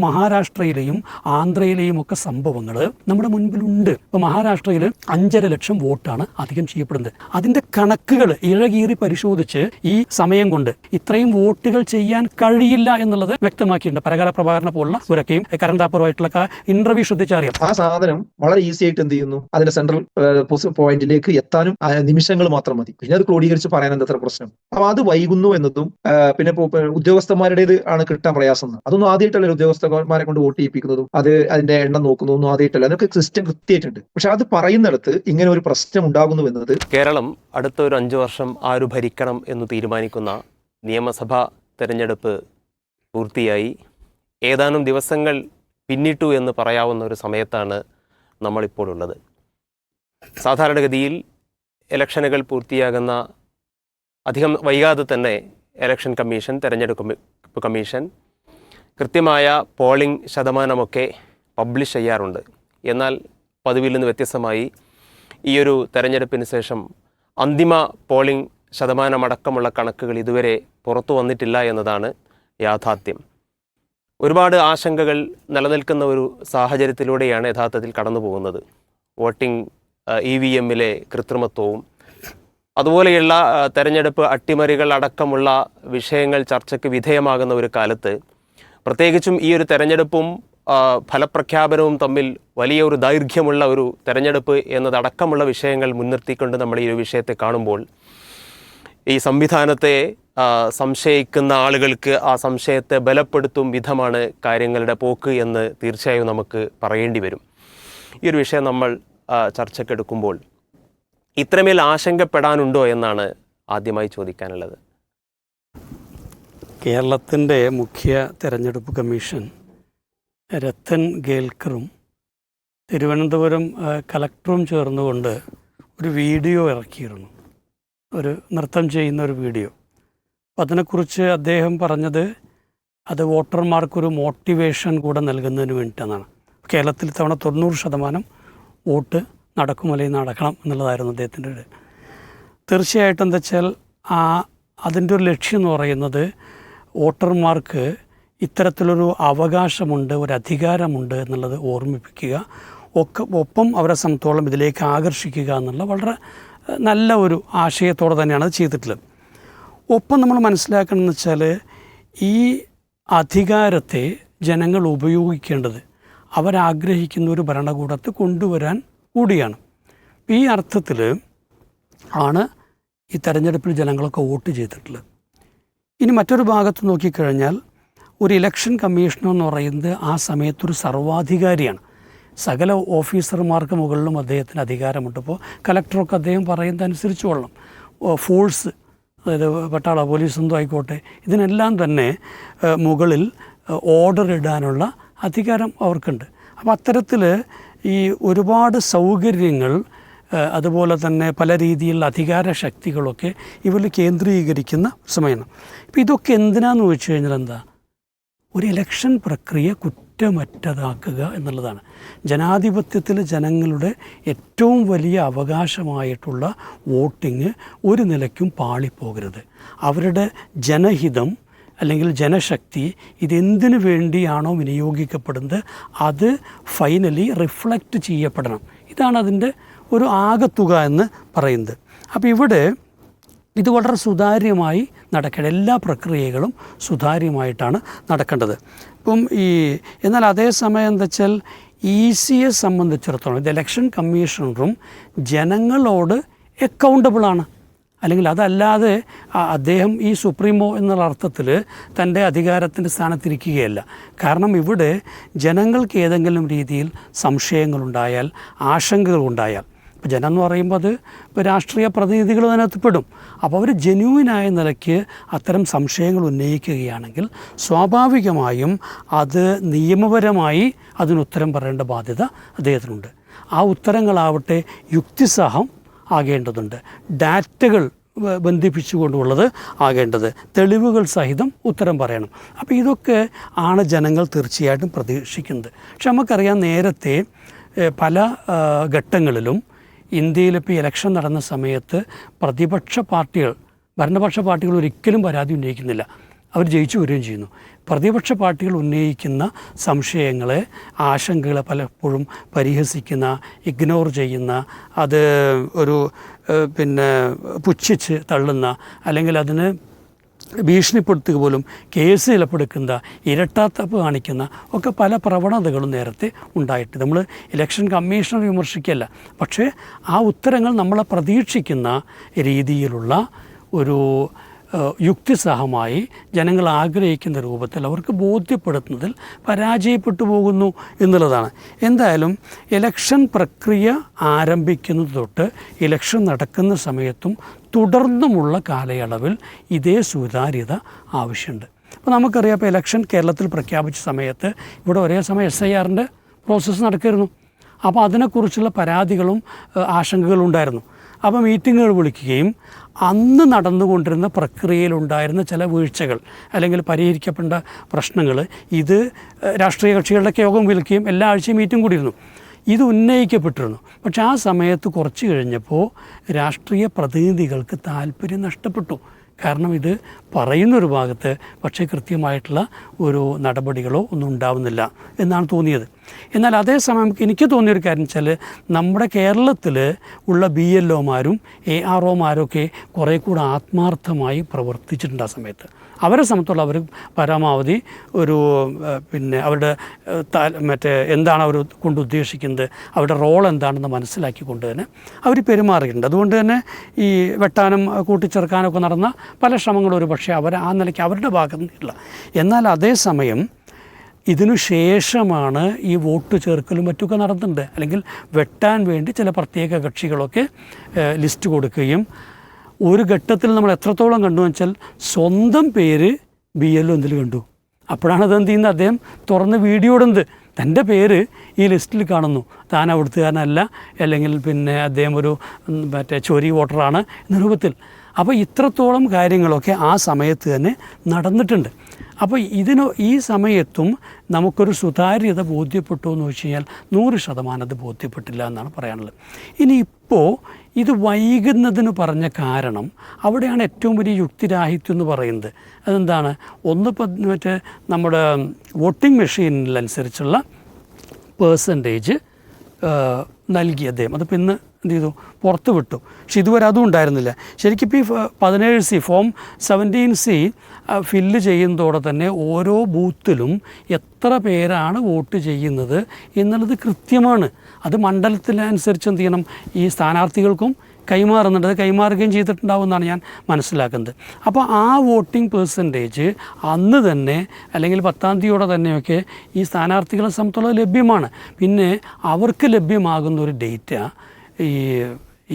മഹാരാഷ്ട്രയിലെയും ആന്ധ്രയിലെയും ഒക്കെ സംഭവങ്ങൾ നമ്മുടെ മുൻപിലുണ്ട്. ഇപ്പോൾ മഹാരാഷ്ട്രയിൽ 5.5 ലക്ഷം വോട്ടാണ് അധികം ചെയ്യപ്പെടുന്നത്. അതിൻ്റെ കണക്കുകൾ ഇഴകീറി പരിശോധിച്ച് ഈ സമയം കൊണ്ട് ഇത്രയും വോട്ടുകൾ ചെയ്യാൻ കഴിയില്ല എന്നുള്ളത് വ്യക്തമാക്കിയിട്ടുണ്ട്. പരകാല പ്രഭാകരനെ പോലുള്ള സുരക്കയും കരൺ താപ്പറുമായിട്ടുള്ള ഇന്റർവ്യൂ ശ്രദ്ധിച്ചറിയാം. ആ സാധനം വളരെ ഈസി ആയിട്ട് എന്ത് ചെയ്യുന്നു, അതിന്റെ സെൻട്രൽ പോയിന്റിലേക്ക് എത്താനും നിമിഷങ്ങൾ മാത്രം മതി. പിന്നെ അത് ക്രോഡീകരിച്ച് പറയാൻ എന്താ പ്രശ്നം? അപ്പൊ അത് വൈകുന്നു എന്നതും പിന്നെ ഉദ്യോഗസ്ഥന്മാരുടേത് ആണ് കിട്ടാൻ പ്രയാസം. അതൊന്നും ആദ്യമായിട്ടല്ല ഉദ്യോഗസ്ഥന്മാരെ കൊണ്ട് വോട്ട് ചെയ്യിപ്പിക്കുന്നതും അത് അതിന്റെ എണ്ണം നോക്കുന്നതൊന്നും ആദ്യമായിട്ടല്ല. അതൊക്കെ സിസ്റ്റം കൃത്യമായിട്ടുണ്ട്. പക്ഷെ അത് പറയുന്നിടത്ത് ഇങ്ങനെ ഒരു പ്രശ്നം ഉണ്ടാകുന്നു എന്നത്. കേരളം അടുത്ത ഒരു 5 വർഷം ആര് ഭരിക്കണം എന്ന് തീരുമാനിക്കുന്ന നിയമസഭാ തെരഞ്ഞെടുപ്പ് പൂർത്തിയായി ഏതാനും ദിവസങ്ങൾ പിന്നിട്ടു എന്ന് പറയാവുന്ന ഒരു സമയത്താണ് നമ്മളിപ്പോൾ ഉള്ളത്. സാധാരണഗതിയിൽ ഇലക്ഷനുകൾ പൂർത്തിയാകുന്ന അധികം വൈകാതെ തന്നെ ഇലക്ഷൻ കമ്മീഷൻ, തെരഞ്ഞെടുപ്പ് കമ്മീഷൻ കൃത്യമായ പോളിംഗ് ശതമാനമൊക്കെ പബ്ലിഷ് ചെയ്യാറുണ്ട്. എന്നാൽ പതിവിൽ നിന്ന് വ്യത്യസ്തമായി ഈയൊരു തെരഞ്ഞെടുപ്പിന് ശേഷം അന്തിമ പോളിംഗ് ശതമാനമടക്കമുള്ള കണക്കുകൾ ഇതുവരെ പുറത്തു വന്നിട്ടില്ല എന്നതാണ് യാഥാർത്ഥ്യം. ഒരുപാട് ആശങ്കകൾ നിലനിൽക്കുന്ന ഒരു സാഹചര്യത്തിലൂടെയാണ് യഥാർത്ഥത്തിൽ കടന്നു പോകുന്നത്. വോട്ടിംഗ് EVMലെ കൃത്രിമത്വവും അതുപോലെയുള്ള തെരഞ്ഞെടുപ്പ് അട്ടിമറികൾ അടക്കമുള്ള വിഷയങ്ങൾ ചർച്ചയ്ക്ക് വിധേയമാകുന്ന ഒരു കാലത്ത്, പ്രത്യേകിച്ചും ഈ ഒരു തെരഞ്ഞെടുപ്പും ഫലപ്രഖ്യാപനവും തമ്മിൽ വലിയ ഒരു ദൈർഘ്യമുള്ള ഒരു തെരഞ്ഞെടുപ്പ് എന്നതടക്കമുള്ള വിഷയങ്ങൾ മുൻനിർത്തിക്കൊണ്ട് നമ്മൾ ഈ ഒരു വിഷയത്തെ കാണുമ്പോൾ ഈ സംവിധാനത്തെ സംശയിക്കുന്ന ആളുകൾക്ക് ആ സംശയത്തെ ബലപ്പെടുത്തും വിധമാണ് കാര്യങ്ങളുടെ പോക്ക് എന്ന് തീർച്ചയായും നമുക്ക് പറയേണ്ടി വരും. ഈ ഒരു വിഷയം നമ്മൾ ചർച്ചയ്ക്കെടുക്കുമ്പോൾ ഇത്രമേൽ ആശങ്കപ്പെടാനുണ്ടോ എന്നാണ് ആദ്യമായി ചോദിക്കാനുള്ളത്. കേരളത്തിൻ്റെ മുഖ്യ തെരഞ്ഞെടുപ്പ് കമ്മീഷൻ രത്തൻ ഗേൽക്കറും തിരുവനന്തപുരം കലക്ടറും ചേർന്നുകൊണ്ട് ഒരു വീഡിയോ ഇറക്കിയിരുന്നു, ഒരു നൃത്തം ചെയ്യുന്ന ഒരു വീഡിയോ. അപ്പം അതിനെക്കുറിച്ച് അദ്ദേഹം പറഞ്ഞത് അത് വോട്ടർമാർക്കൊരു മോട്ടിവേഷൻ കൂടെ നൽകുന്നതിന് വേണ്ടിയിട്ടാണ്. കേരളത്തിൽ തവണ 90% വോട്ട് നടക്കും അല്ലെങ്കിൽ നടക്കണം എന്നുള്ളതായിരുന്നു അദ്ദേഹത്തിൻ്റെ ഒരു. തീർച്ചയായിട്ടും എന്താ വെച്ചാൽ അതിൻ്റെ ഒരു ലക്ഷ്യം എന്ന് പറയുന്നത് വോട്ടർമാർക്ക് ഇത്തരത്തിലൊരു അവകാശമുണ്ട്, ഒരു അധികാരമുണ്ട് എന്നുള്ളത് ഓർമ്മിപ്പിക്കുക, ഒപ്പം അവരെ സംബന്ധിച്ചോളം ഇതിലേക്ക് ആകർഷിക്കുക എന്നുള്ള വളരെ നല്ല ഒരു ആശയത്തോടെ തന്നെയാണ് അത് ചെയ്തിട്ടുള്ളത്. ഒപ്പം നമ്മൾ മനസ്സിലാക്കണമെന്ന് വെച്ചാൽ ഈ അധികാരത്തെ ജനങ്ങൾ ഉപയോഗിക്കേണ്ടത് അവരാഗ്രഹിക്കുന്ന ഒരു ഭരണകൂടത്തെ കൊണ്ടുവരാൻ കൂടിയാണ്. ഈ അർത്ഥത്തിൽ ആണ് ഈ തെരഞ്ഞെടുപ്പിൽ ജനങ്ങളൊക്കെ വോട്ട് ചെയ്തിട്ടുള്ളത്. ഇനി മറ്റൊരു ഭാഗത്ത് നോക്കിക്കഴിഞ്ഞാൽ ഒരു ഇലക്ഷൻ കമ്മീഷണർ എന്ന് പറയുന്നത് ആ സമയത്തൊരു സർവാധികാരിയാണ്. സകല ഓഫീസർമാർക്ക് മുകളിലും അദ്ദേഹത്തിന് അധികാരമുണ്ട്. ഇപ്പോൾ കലക്ടറൊക്കെ അദ്ദേഹം പറയുന്നത് അനുസരിച്ച് കൊള്ളണം. ഫോഴ്സ്, അതായത് പട്ടാള പോലീസ് എന്തോ ആയിക്കോട്ടെ, ഇതിനെല്ലാം തന്നെ മുകളിൽ ഓർഡർ ഇടാനുള്ള അധികാരം അവർക്കുണ്ട്. അപ്പോൾ അത്തരത്തിൽ ഈ ഒരുപാട് സൗകര്യങ്ങൾ, അതുപോലെ തന്നെ പല രീതിയിലുള്ള അധികാര ശക്തികളൊക്കെ ഇവരിൽ കേന്ദ്രീകരിക്കുന്ന സമയമാണ്. ഇപ്പോൾ ഇതൊക്കെ എന്തിനാന്ന് ചോദിച്ചു കഴിഞ്ഞാൽ എന്താ, ഒരു ഇലക്ഷൻ പ്രക്രിയ കുറ്റമറ്റതാക്കുക എന്നുള്ളതാണ്. ജനാധിപത്യത്തിൽ ജനങ്ങളുടെ ഏറ്റവും വലിയ അവകാശമായിട്ടുള്ള വോട്ടിങ് ഒരു നിലയ്ക്കും പാളിപ്പോകരുത്. അവരുടെ ജനഹിതം അല്ലെങ്കിൽ ജനശക്തി ഇതെന്തിനു വേണ്ടിയാണോ വിനിയോഗിക്കപ്പെടുന്നത് അത് ഫൈനലി റിഫ്ലക്റ്റ് ചെയ്യപ്പെടണം. ഇതാണ് അതിൻ്റെ ഒരു ആകത്തുക എന്ന് പറയുന്നത്. അപ്പോൾ ഇവിടെ ഇത് വളരെ സുതാര്യമായി നടക്കേണ്ട, എല്ലാ പ്രക്രിയകളും സുതാര്യമായിട്ടാണ് നടക്കേണ്ടത്. ഇപ്പം എന്നാൽ അതേസമയം എന്താ വെച്ചാൽ ECയെ സംബന്ധിച്ചിടത്തോളം ഇത് ഇലക്ഷൻ കമ്മീഷണറും ജനങ്ങളോട് അക്കൗണ്ടബിളാണ്. അല്ലെങ്കിൽ അതല്ലാതെ അദ്ദേഹം ഈ സുപ്രീമോ എന്നുള്ള അർത്ഥത്തിൽ തൻ്റെ അധികാരത്തിൻ്റെ സ്ഥാനത്തിരിക്കുകയല്ല. കാരണം ഇവിടെ ജനങ്ങൾക്ക് ഏതെങ്കിലും രീതിയിൽ സംശയങ്ങളുണ്ടായാൽ, ആശങ്കകളുണ്ടായാൽ, ഇപ്പോൾ ജനം എന്ന് പറയുമ്പോൾ അത് ഇപ്പോൾ രാഷ്ട്രീയ പ്രതിനിധികൾ അതിനകത്ത് പെടും. അപ്പോൾ അവർ ജെന്യൂനായ നിലയ്ക്ക് അത്തരം സംശയങ്ങൾ ഉന്നയിക്കുകയാണെങ്കിൽ സ്വാഭാവികമായും അത് നിയമപരമായി അതിനുത്തരം പറയേണ്ട ബാധ്യത അദ്ദേഹത്തിനുണ്ട്. ആ ഉത്തരങ്ങളാവട്ടെ യുക്തിസഹം ആകേണ്ടതുണ്ട്, ഡാറ്റകൾ ബന്ധിപ്പിച്ചുകൊണ്ടുള്ളത് ആകേണ്ടത്, തെളിവുകൾ സഹിതം ഉത്തരം പറയണം. അപ്പോൾ ഇതൊക്കെ ആണ് ജനങ്ങൾ തീർച്ചയായിട്ടും പ്രതീക്ഷിക്കുന്നത്. പക്ഷെ നമുക്കറിയാം, നേരത്തെ പല ഘട്ടങ്ങളിലും ഇന്ത്യയിലിപ്പോൾ ഇലക്ഷൻ നടന്ന സമയത്ത് പ്രതിപക്ഷ പാർട്ടികൾ, ഭരണപക്ഷ പാർട്ടികൾ ഒരിക്കലും പരാതി ഉന്നയിക്കുന്നില്ല, അവർ ജയിച്ചു വരികയും ചെയ്യുന്നു. പ്രതിപക്ഷ പാർട്ടികൾ ഉന്നയിക്കുന്ന സംശയങ്ങളെ, ആശങ്കകളെ പലപ്പോഴും പരിഹസിക്കുന്ന, ഇഗ്നോർ ചെയ്യുന്ന, അത് ഒരു പുച്ഛിച്ച് തള്ളുന്ന, അല്ലെങ്കിൽ അതിന് ഭീഷണിപ്പെടുത്തുക പോലും, കേസ് ചിലപ്പെടുക്കുന്ന, ഇരട്ടാത്തപ്പ് കാണിക്കുന്ന ഒക്കെ പല പ്രവണതകളും നേരത്തെ ഉണ്ടായിട്ട് നമ്മൾ ഇലക്ഷൻ കമ്മീഷണർ വിമർശിക്കല്ല, പക്ഷേ ആ ഉത്തരങ്ങൾ നമ്മളെ പ്രതീക്ഷിക്കുന്ന രീതിയിലുള്ള ഒരു യുക്തിസഹമായി ജനങ്ങൾ ആഗ്രഹിക്കുന്ന രൂപത്തിൽ അവർക്ക് ബോധ്യപ്പെടുത്തുന്നതിൽ പരാജയപ്പെട്ടു പോകുന്നു എന്നുള്ളതാണ്. എന്തായാലും ഇലക്ഷൻ പ്രക്രിയ ആരംഭിക്കുന്നത് തൊട്ട് ഇലക്ഷൻ നടക്കുന്ന സമയത്തും തുടർന്നുമുള്ള കാലയളവിൽ ഇതേ സുതാര്യത ആവശ്യമുണ്ട്. അപ്പോൾ നമുക്കറിയാം, ഇപ്പോൾ ഇലക്ഷൻ കേരളത്തിൽ പ്രഖ്യാപിച്ച സമയത്ത് ഇവിടെ ഒരേ സമയം SIRൻ്റെ പ്രോസസ്സ് നടക്കുമായിരുന്നു. അപ്പോൾ അതിനെക്കുറിച്ചുള്ള പരാതികളും ആശങ്കകളും ഉണ്ടായിരുന്നു. അപ്പോൾ മീറ്റിങ്ങുകൾ വിളിക്കുകയും അന്ന് നടന്നുകൊണ്ടിരുന്ന പ്രക്രിയയിലുണ്ടായിരുന്ന ചില വീഴ്ചകൾ അല്ലെങ്കിൽ പരിഹരിക്കപ്പെടേണ്ട പ്രശ്നങ്ങൾ ഇത് രാഷ്ട്രീയ കക്ഷികളുടെയൊക്കെ യോഗം വിളിക്കുകയും എല്ലാ ആഴ്ചയും മീറ്റിംഗ് കൂടിയിരുന്നു. ഇത് ഉന്നയിക്കപ്പെട്ടിരുന്നു. പക്ഷേ ആ സമയത്ത് കുറച്ച് കഴിഞ്ഞപ്പോൾ രാഷ്ട്രീയ പ്രതിനിധികൾക്ക് താല്പര്യം നഷ്ടപ്പെട്ടു. കാരണം ഇത് പറയുന്നൊരു ഭാഗത്ത് പക്ഷേ കൃത്യമായിട്ടുള്ള ഒരു നടപടികളോ ഒന്നും ഉണ്ടാവുന്നില്ല എന്നാണ് തോന്നിയത്. എന്നാൽ അതേസമയം എനിക്ക് തോന്നിയൊരു കാര്യം വെച്ചാൽ, നമ്മുടെ കേരളത്തിൽ ഉള്ള BLOമാരും AROമാരൊക്കെ കുറേ കൂടെ ആത്മാർത്ഥമായി പ്രവർത്തിച്ചിട്ടുണ്ട്. ആ സമയത്ത് അവരെ സംബന്ധിച്ചുള്ള അവർ പരമാവധി ഒരു അവരുടെ എന്താണ് അവർ കൊണ്ട് ഉദ്ദേശിക്കുന്നത്, അവരുടെ റോൾ എന്താണെന്ന് മനസ്സിലാക്കിക്കൊണ്ട് തന്നെ അവർ പെരുമാറിയിട്ടുണ്ട്. അതുകൊണ്ട് തന്നെ ഈ വെട്ടാനും കൂട്ടിച്ചേർക്കാനൊക്കെ നടന്ന പല ശ്രമങ്ങളും ഒരു പക്ഷേ അവർ ആ നിലയ്ക്ക് അവരുടെ ഭാഗത്തു നിന്നില്ല. എന്നാൽ അതേസമയം ഇതിനു ശേഷമാണ് ഈ വോട്ട് ചേർക്കലും മറ്റൊക്കെ നടന്നിട്ടുണ്ട്. അല്ലെങ്കിൽ വെട്ടാൻ വേണ്ടി ചില പ്രത്യേക കക്ഷികളൊക്കെ ലിസ്റ്റ് കൊടുക്കുകയും ഒരു ഘട്ടത്തിൽ നമ്മൾ എത്രത്തോളം കണ്ടു വെച്ചാൽ സ്വന്തം പേര് BLO എന്തിൽ കണ്ടു. അപ്പോഴാണ് അതെന്ത് ചെയ്യുന്നത്, അദ്ദേഹം തുറന്ന് വീഡിയോ ഇടുന്നത്, തൻ്റെ പേര് ഈ ലിസ്റ്റിൽ കാണുന്നു, താൻ അവിടുത്തുകാരനല്ല, അല്ലെങ്കിൽ അദ്ദേഹം ഒരു ചോരി വോട്ടറാണ് എന്ന രൂപത്തിൽ. അപ്പോൾ ഇത്രത്തോളം കാര്യങ്ങളൊക്കെ ആ സമയത്ത് തന്നെ നടന്നിട്ടുണ്ട്. അപ്പോൾ ഈ സമയത്തും നമുക്കൊരു സുതാര്യത ബോധ്യപ്പെട്ടു എന്ന് വെച്ച് കഴിഞ്ഞാൽ 100% അത് ബോധ്യപ്പെട്ടില്ല എന്നാണ് പറയാനുള്ളത്. ഇനിയിപ്പോൾ ഇത് വൈകുന്നതിന് പറഞ്ഞ കാരണം അവിടെയാണ് ഏറ്റവും വലിയ യുക്തിരാഹിത്യം എന്ന് പറയുന്നത്. അതെന്താണ്, നമ്മുടെ വോട്ടിംഗ് മെഷീനിലനുസരിച്ചുള്ള പേഴ്സൻറ്റേജ് നൽകി അദ്ദേഹം, അതിപ്പോൾ ഇന്ന് എന്ത് ചെയ്തു, പുറത്ത് വിട്ടു. പക്ഷെ ഇതുവരെ അതും ഉണ്ടായിരുന്നില്ല. ശരിക്കും ഇപ്പോൾ ഈ 17C ഫോം 17C ഫില്ല് ചെയ്യുന്നതോടെ തന്നെ ഓരോ ബൂത്തിലും എത്ര പേരാണ് വോട്ട് ചെയ്യുന്നത് എന്നുള്ളത് കൃത്യമാണ്. അത് മണ്ഡലത്തിനനുസരിച്ച് എന്ത് ചെയ്യണം, ഈ സ്ഥാനാർത്ഥികൾക്കും കൈമാറുന്നുണ്ട്. അത് കൈമാറുകയും ചെയ്തിട്ടുണ്ടാവുമെന്നാണ് ഞാൻ മനസ്സിലാക്കുന്നത്. അപ്പോൾ ആ വോട്ടിംഗ് പേഴ്സൻറ്റേജ് അന്ന് തന്നെ അല്ലെങ്കിൽ 10-ാം തീയതിയോടെ തന്നെയൊക്കെ ഈ സ്ഥാനാർത്ഥികളെ സംബന്ധിച്ചുള്ളത് ലഭ്യമാണ്. പിന്നെ അവർക്ക് ലഭ്യമാകുന്ന ഒരു ഡേറ്റ ഈ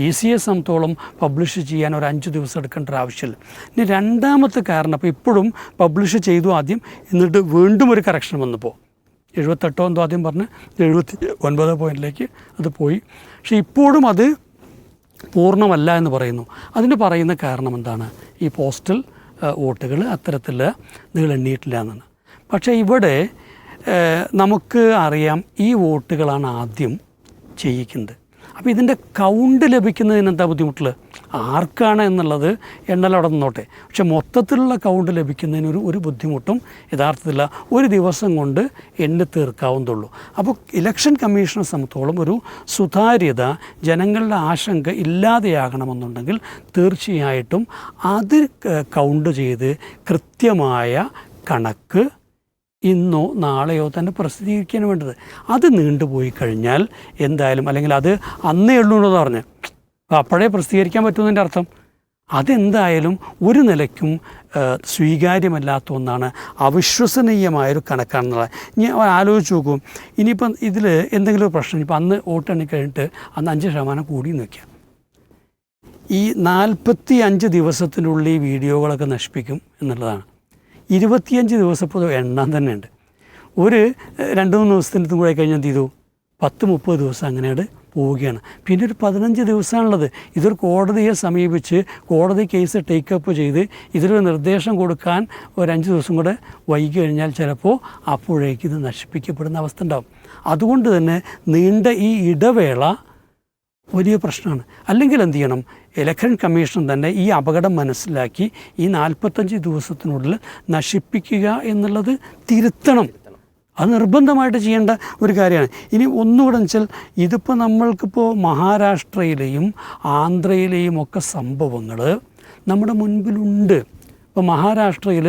ECയെ സംബന്ധിച്ചോളം പബ്ലിഷ് ചെയ്യാൻ ഒരു 5 ദിവസം എടുക്കേണ്ട ഒരു ആവശ്യമില്ല. ഇനി രണ്ടാമത്തെ കാരണം, അപ്പോൾ ഇപ്പോഴും പബ്ലിഷ് ചെയ്തു ആദ്യം, എന്നിട്ട് വീണ്ടും ഒരു കറക്ഷൻ വന്നപ്പോൾ 78 എന്തോ ആദ്യം പറഞ്ഞ് 79 പോയിൻറ്റിലേക്ക് അത് പോയി. പക്ഷേ ഇപ്പോഴും അത് പൂർണ്ണമല്ല എന്ന് പറയുന്നു. അതിന് പറയുന്ന കാരണം എന്താണ്, ഈ പോസ്റ്റൽ വോട്ടുകൾ അത്തരത്തിൽ നിങ്ങൾ എണ്ണിയിട്ടില്ല എന്നാണ്. പക്ഷേ ഇവിടെ നമുക്ക് അറിയാം, ഈ വോട്ടുകളാണ് ആദ്യം ചെയ്യിക്കുന്നത്. അപ്പോൾ ഇതിൻ്റെ കൗണ്ട് ലഭിക്കുന്നതിന് എന്താ ബുദ്ധിമുട്ടുള്ളത്, ആർക്കാണ് എന്നുള്ളത് എണ്ണലവിടെ നിന്നോട്ടെ. പക്ഷെ മൊത്തത്തിലുള്ള കൗണ്ട് ലഭിക്കുന്നതിന് ഒരു ബുദ്ധിമുട്ടും യഥാർത്ഥത്തില്ല. ഒരു ദിവസം കൊണ്ട് എണ്ണി തീർക്കാവുന്നതുള്ളൂ. അപ്പോൾ ഇലക്ഷൻ കമ്മീഷനെ സംബന്ധിച്ചോളം ഒരു സുതാര്യത, ജനങ്ങളുടെ ആശങ്ക ഇല്ലാതെയാകണമെന്നുണ്ടെങ്കിൽ തീർച്ചയായിട്ടും അത് കൗണ്ട് ചെയ്ത് കൃത്യമായ കണക്ക് ഇന്നോ നാളെയോ തന്നെ പ്രസിദ്ധീകരിക്കാൻ വേണ്ടത്. അത് നീണ്ടുപോയി കഴിഞ്ഞാൽ എന്തായാലും, അല്ലെങ്കിൽ അത് അന്നേ ഉള്ളൂ എന്ന് പറഞ്ഞ് അപ്പോഴേ പ്രസിദ്ധീകരിക്കാൻ പറ്റുന്നതിൻ്റെ അർത്ഥം അതെന്തായാലും ഒരു നിലയ്ക്കും സ്വീകാര്യമല്ലാത്ത ഒന്നാണ്, അവിശ്വസനീയമായൊരു കണക്കാണെന്നുള്ളത്. ഞാൻ ആലോചിച്ച് നോക്കും, ഇനിയിപ്പം ഇതിൽ എന്തെങ്കിലും ഒരു പ്രശ്നം, ഇപ്പം അന്ന് വോട്ടെണ്ണി കഴിഞ്ഞിട്ട് അന്ന് 5% കൂടിയെന്ന് വയ്ക്കാം, ഈ 45 ദിവസത്തിനുള്ളിൽ ഈ വീഡിയോകളൊക്കെ നശിപ്പിക്കും എന്നുള്ളതാണ്. 25 ദിവസം ഇപ്പോൾ എണ്ണാൻ തന്നെ ഉണ്ട്. ഒരു 2-3 ദിവസത്തിനടുത്തും കൂടെ കഴിഞ്ഞാൽ എന്ത് ചെയ്തു, 10-30 ദിവസം അങ്ങനെയാണ് പോവുകയാണ്. പിന്നെ ഒരു 15 ദിവസമാണുള്ളത്. ഇതൊരു കോടതിയെ സമീപിച്ച് കോടതി കേസ് ടേക്കപ്പ് ചെയ്ത് ഇതിലൊരു നിർദ്ദേശം കൊടുക്കാൻ ഒരു 5 ദിവസം കൂടെ വൈകി കഴിഞ്ഞാൽ ചിലപ്പോൾ അപ്പോഴേക്ക് ഇത് നശിപ്പിക്കപ്പെടുന്ന അവസ്ഥ ഉണ്ടാകും. അതുകൊണ്ട് തന്നെ നീണ്ട ഈ ഇടവേള വലിയ പ്രശ്നമാണ്. അല്ലെങ്കിൽ എന്ത് ചെയ്യണം, ഇലക്ഷൻ കമ്മീഷൻ തന്നെ ഈ അപകടം മനസ്സിലാക്കി ഈ 45 ദിവസത്തിനുള്ളിൽ നശിപ്പിക്കുക എന്നുള്ളത് തിരുത്തണം. അത് നിർബന്ധമായിട്ട് ചെയ്യേണ്ട ഒരു കാര്യമാണ്. ഇനി ഒന്നുകൂടെ വെച്ചാൽ ഇതിപ്പോൾ നമ്മൾക്കിപ്പോൾ മഹാരാഷ്ട്രയിലെയും ആന്ധ്രയിലെയും ഒക്കെ സംഭവങ്ങൾ നമ്മുടെ മുൻപിലുണ്ട്. ഇപ്പോൾ മഹാരാഷ്ട്രയിൽ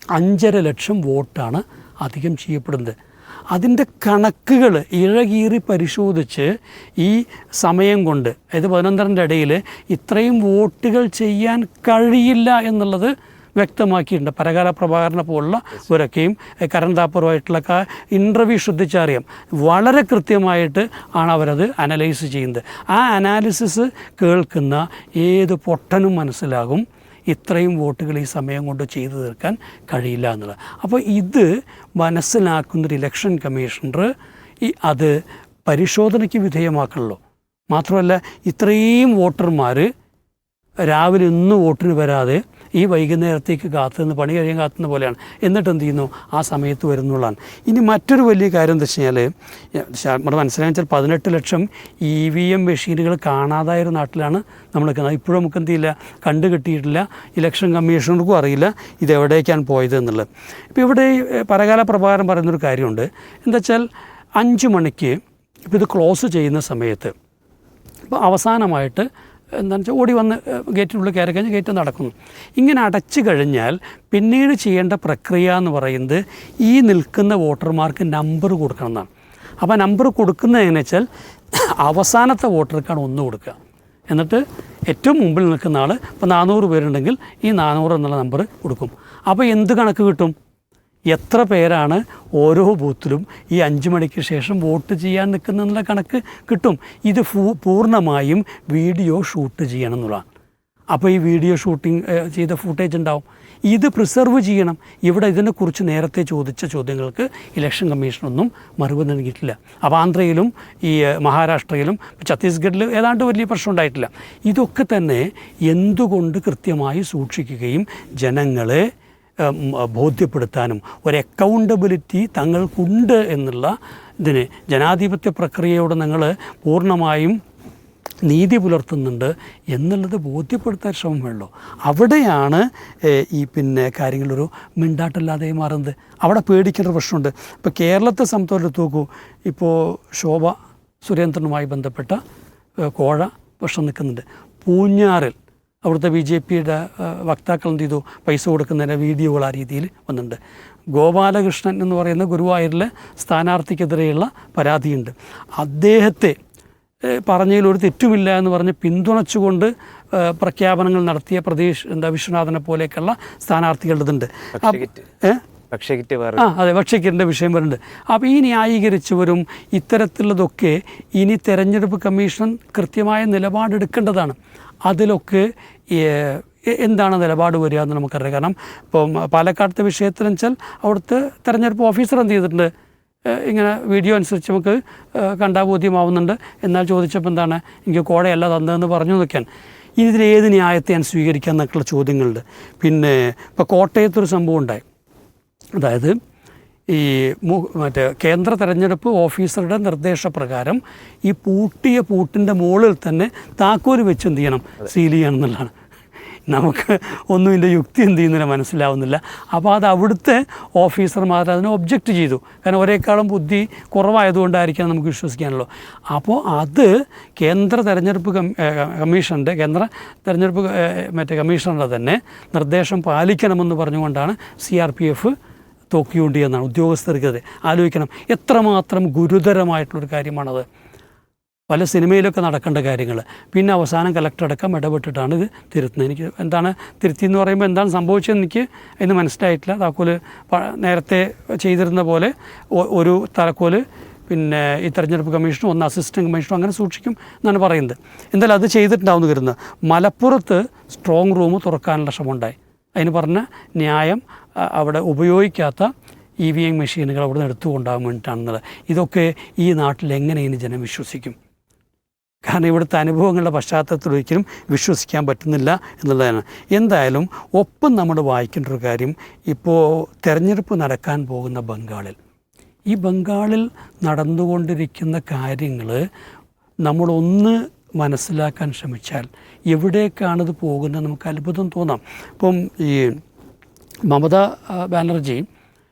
5.5 ലക്ഷം വോട്ടാണ് അധികം ചെയ്യപ്പെടുന്നത്. അതിൻ്റെ കണക്കുകൾ ഇഴകീറി പരിശോധിച്ച് ഈ സമയം കൊണ്ട്, അതായത് 11-ൻ്റെ ഇടയിൽ ഇത്രയും വോട്ടുകൾ ചെയ്യാൻ കഴിയില്ല എന്നുള്ളത് വ്യക്തമാക്കിയിട്ടുണ്ട്. പരകാല പ്രഭാകരനെ പോലുള്ള ഇവരൊക്കെയും കരൺ താപ്പറുമായിട്ടുള്ള ഇൻ്റർവ്യൂ ശ്രദ്ധിച്ചറിയാം. വളരെ കൃത്യമായിട്ട് ആണ് അവരത് അനലൈസ് ചെയ്യുന്നത്. ആ അനാലിസിസ് കേൾക്കുന്ന ഏത് പൊട്ടനും മനസ്സിലാകും ഇത്രയും വോട്ടുകൾ ഈ സമയം കൊണ്ട് ചെയ്തു തീർക്കാൻ കഴിയില്ല എന്നുള്ളത്. അപ്പോൾ ഇത് മനസ്സിലാക്കുന്നൊരു ഇലക്ഷൻ കമ്മീഷണർ അത് പരിശോധനയ്ക്ക് വിധേയമാക്കണല്ലോ. മാത്രമല്ല ഇത്രയും വോട്ടർമാർ രാവിലെ ഇന്ന് വോട്ടിന് വരാതെ ഈ വൈകുന്നേരത്തേക്ക് കാത്തുനിന്ന് പണി കഴിയാൻ കാത്തുന്ന പോലെയാണ്. എന്നിട്ട് എന്ത് ചെയ്യുന്നു, ആ സമയത്ത് വരുന്നുള്ളതാണ്. ഇനി മറ്റൊരു വലിയ കാര്യം എന്താ വെച്ച് കഴിഞ്ഞാൽ, നമ്മുടെ മനസ്സിലാക്കാൻ വെച്ചാൽ 18 ലക്ഷം EVM മെഷീനുകൾ കാണാതായൊരു നാട്ടിലാണ് നമ്മൾ നിൽക്കുന്നത്. ഇപ്പോഴും നമുക്ക് എന്ത് ചെയ്യില്ല, കണ്ടു കിട്ടിയിട്ടില്ല. ഇലക്ഷൻ കമ്മീഷണർക്കും അറിയില്ല ഇതെവിടേക്കാണ് പോയത് എന്നുള്ളത്. ഇപ്പോൾ ഇവിടെ പരകാല പ്രഭാകരൻ പറയുന്നൊരു കാര്യമുണ്ട്. എന്താ വെച്ചാൽ 5 മണിക്ക് ഇപ്പോൾ ഇത് ക്ലോസ് ചെയ്യുന്ന സമയത്ത് ഇപ്പോൾ അവസാനമായിട്ട് എന്താണെന്ന് വെച്ചാൽ ഓടി വന്ന് ഗേറ്റിനുള്ളിൽ കയറി കഴിഞ്ഞാൽ ഗേറ്റ് നടക്കുന്നു. ഇങ്ങനെ അടച്ചു കഴിഞ്ഞാൽ പിന്നീട് ചെയ്യേണ്ട പ്രക്രിയ എന്ന് പറയുന്നത് ഈ നിൽക്കുന്ന വോട്ടർമാർക്ക് നമ്പർ കൊടുക്കണം എന്നാണ്. അപ്പോൾ നമ്പർ കൊടുക്കുന്നത് എങ്ങനെയാണെന്ന് വെച്ചാൽ അവസാനത്തെ വോട്ടർക്കാണ് 1 കൊടുക്കുക. എന്നിട്ട് ഏറ്റവും മുമ്പിൽ നിൽക്കുന്ന ആൾ ഇപ്പോൾ 400 പേരുണ്ടെങ്കിൽ ഈ 400 എന്നുള്ള നമ്പർ കൊടുക്കും. അപ്പോൾ എന്ത് കണക്ക് കിട്ടും? എത്ര പേരാണ് ഓരോ ബൂത്തിലും ഈ 5 മണിക്ക് ശേഷം വോട്ട് ചെയ്യാൻ നിൽക്കുന്നതെന്നുള്ള കണക്ക് കിട്ടും. ഇത് പൂർണ്ണമായും വീഡിയോ ഷൂട്ട് ചെയ്യണം എന്നുള്ളതാണ്. അപ്പോൾ ഈ വീഡിയോ ഷൂട്ടിംഗ് ചെയ്ത ഫുട്ടേജ് ഉണ്ടാവും. ഇത് പ്രിസർവ് ചെയ്യണം. ഇവിടെ ഇതിനെക്കുറിച്ച് നേരത്തെ ചോദിച്ച ചോദ്യങ്ങൾക്ക് ഇലക്ഷൻ കമ്മീഷനൊന്നും മറുപടി നൽകിയിട്ടില്ല. അപ്പോൾ ആന്ധ്രയിലും ഈ മഹാരാഷ്ട്രയിലും ഛത്തീസ്ഗഡിൽ ഏതാണ്ട് വലിയ പ്രശ്നം ഉണ്ടായിട്ടില്ല. ഇതൊക്കെ തന്നെ എന്തുകൊണ്ട് കൃത്യമായി സൂക്ഷിക്കുകയും ജനങ്ങളെ ബോധ്യപ്പെടുത്താനും ഒരു അക്കൗണ്ടബിലിറ്റി തങ്ങൾക്കുണ്ട് എന്നുള്ള ഇതിന് ജനാധിപത്യ പ്രക്രിയയോട് നിങ്ങൾ പൂർണ്ണമായും നീതി പുലർത്തുന്നുണ്ട് എന്നുള്ളത് ബോധ്യപ്പെടുത്താൻ ശ്രമം വേണമല്ലോ. അവിടെയാണ് ഈ കാര്യങ്ങളൊരു മിണ്ടാട്ടല്ലാതെ മാറുന്നത്. അവിടെ പേടിക്കേണ്ട പ്രശ്നമുണ്ട്. ഇപ്പോൾ കേരളത്തെ സംബന്ധിച്ചിടത്ത് നോക്കൂ, ഇപ്പോൾ ശോഭ സുരേന്ദ്രനുമായി ബന്ധപ്പെട്ട കോഴ പ്രശ്നം നിൽക്കുന്നുണ്ട്. പൂഞ്ഞാറിൽ അവിടുത്തെ BJPയുടെ വക്താക്കൾ എന്ത് ചെയ്തു, പൈസ കൊടുക്കുന്നതിൻ്റെ വീഡിയോകൾ ആ രീതിയിൽ വന്നിട്ടുണ്ട്. ഗോപാലകൃഷ്ണൻ എന്ന് പറയുന്ന ഗുരുവായൂരിലെ സ്ഥാനാർത്ഥിക്കെതിരെയുള്ള പരാതിയുണ്ട്. അദ്ദേഹത്തെ പറഞ്ഞതിൽ ഒരു തെറ്റുമില്ല എന്ന് പറഞ്ഞ് പിന്തുണച്ചുകൊണ്ട് പ്രഖ്യാപനങ്ങൾ നടത്തിയ വിശ്വനാഥനെ പോലെയൊക്കെയുള്ള സ്ഥാനാർത്ഥികളുടേതുണ്ട്. അതെ, ഭക്ഷ്യക്കിറ്റിൻ്റെ വിഷയം വരുന്നുണ്ട്. അപ്പോൾ ഈ ന്യായീകരിച്ചവരും ഇത്തരത്തിലുള്ളതൊക്കെ ഇനി തെരഞ്ഞെടുപ്പ് കമ്മീഷൻ കൃത്യമായ നിലപാടെടുക്കേണ്ടതാണ്. അതിലൊക്കെ എന്താണ് നിലപാട് വരിക എന്ന് നമുക്കറിയാം. കാരണം ഇപ്പം പാലക്കാടത്തെ വിഷയത്തിലെന്ന് വെച്ചാൽ അവിടുത്തെ തെരഞ്ഞെടുപ്പ് ഓഫീസർ എന്ത് ചെയ്തിട്ടുണ്ട്, ഇങ്ങനെ വീഡിയോ അനുസരിച്ച് നമുക്ക് കണ്ടാൽ ബോധ്യമാവുന്നുണ്ട്. എന്നാൽ ചോദിച്ചപ്പോൾ എന്താണ്, എനിക്ക് കോഴയല്ല തന്നതെന്ന് പറഞ്ഞു നിൽക്കാൻ. ഇതിലേത് ന്യായത്തെ ഞാൻ സ്വീകരിക്കുക എന്നൊക്കെയുള്ള ചോദ്യങ്ങളുണ്ട്. പിന്നെ ഇപ്പോൾ കോട്ടയത്തൊരു സംഭവം ഉണ്ടായി. അതായത് ഈ കേന്ദ്ര തെരഞ്ഞെടുപ്പ് ഓഫീസറുടെ നിർദ്ദേശപ്രകാരം ഈ പൂട്ടിയ പൂട്ടിൻ്റെ മുകളിൽ തന്നെ താക്കോൽ വെച്ച് എന്ത് ചെയ്യണം, സീൽ ചെയ്യണം എന്നുള്ളതാണ്. നമുക്ക് ഒന്നും ഇതിൻ്റെ യുക്തി എന്ത് ചെയ്യുന്നില്ല, മനസ്സിലാവുന്നില്ല. അപ്പോൾ അത് അവിടുത്തെ ഓഫീസർമാർ അതിനെ ഒബ്ജക്റ്റ് ചെയ്തു. കാരണം ഒരേക്കാളും ബുദ്ധി കുറവായതുകൊണ്ടായിരിക്കണം നമുക്ക് വിശ്വസിക്കാനല്ലോ. അപ്പോൾ അത് കേന്ദ്ര തെരഞ്ഞെടുപ്പ് കമ്മീഷൻ്റെ കമ്മീഷണറുടെ തന്നെ നിർദ്ദേശം പാലിക്കണമെന്ന് പറഞ്ഞുകൊണ്ടാണ് CRPF തോക്കിയൂണ്ടിയെന്നാണ് ഉദ്യോഗസ്ഥർക്കത്. ആലോചിക്കണം എത്രമാത്രം ഗുരുതരമായിട്ടുള്ളൊരു കാര്യമാണത്. പല സിനിമയിലൊക്കെ നടക്കേണ്ട കാര്യങ്ങൾ. പിന്നെ അവസാനം കലക്ടറടക്കം ഇടപെട്ടിട്ടാണ് ഇത് തിരുത്തുന്നത്. എനിക്ക് എന്താണ് തിരുത്തിയെന്ന് പറയുമ്പോൾ എന്താണ് സംഭവിച്ചതെന്ന് എനിക്ക് ഇന്ന് മനസ്സിലായിട്ടില്ല. താക്കോല് നേരത്തെ ചെയ്തിരുന്ന പോലെ ഒരു താക്കോല് ഈ തെരഞ്ഞെടുപ്പ് കമ്മീഷനും 1 അസിസ്റ്റൻറ്റ് കമ്മീഷനും അങ്ങനെ സൂക്ഷിക്കും എന്നാണ് പറയുന്നത്. എന്തായാലും അത് ചെയ്തിട്ടുണ്ടാവുമെന്ന് കരുതുന്നത്. മലപ്പുറത്ത് സ്ട്രോങ് റൂം തുറക്കാനുള്ള ശ്രമമുണ്ടായി. അതിന് പറഞ്ഞ ന്യായം അവിടെ ഉപയോഗിക്കാത്ത EVM മെഷീനുകൾ അവിടെ നിന്ന് എടുത്തുകൊണ്ടാകാൻ വേണ്ടിയിട്ടാണെന്നുള്ളത്. ഇതൊക്കെ ഈ നാട്ടിൽ എങ്ങനെ ഇനി ജനം വിശ്വസിക്കും? കാരണം ഇവിടുത്തെ അനുഭവങ്ങളുടെ പശ്ചാത്തലത്തിൽ ഒരിക്കലും വിശ്വസിക്കാൻ പറ്റുന്നില്ല എന്നുള്ളതാണ്. എന്തായാലും ഒപ്പം നമ്മൾ വായിക്കേണ്ട ഒരു കാര്യം, ഇപ്പോൾ തെരഞ്ഞെടുപ്പ് നടക്കാൻ പോകുന്ന ബംഗാളിൽ നടന്നുകൊണ്ടിരിക്കുന്ന കാര്യങ്ങൾ നമ്മളൊന്ന് മനസ്സിലാക്കാൻ ശ്രമിച്ചാൽ എവിടേക്കാണിത് പോകുന്നത് നമുക്ക് അത്ഭുതം തോന്നാം. ഇപ്പം ഈ മമതാ ബാനർജി,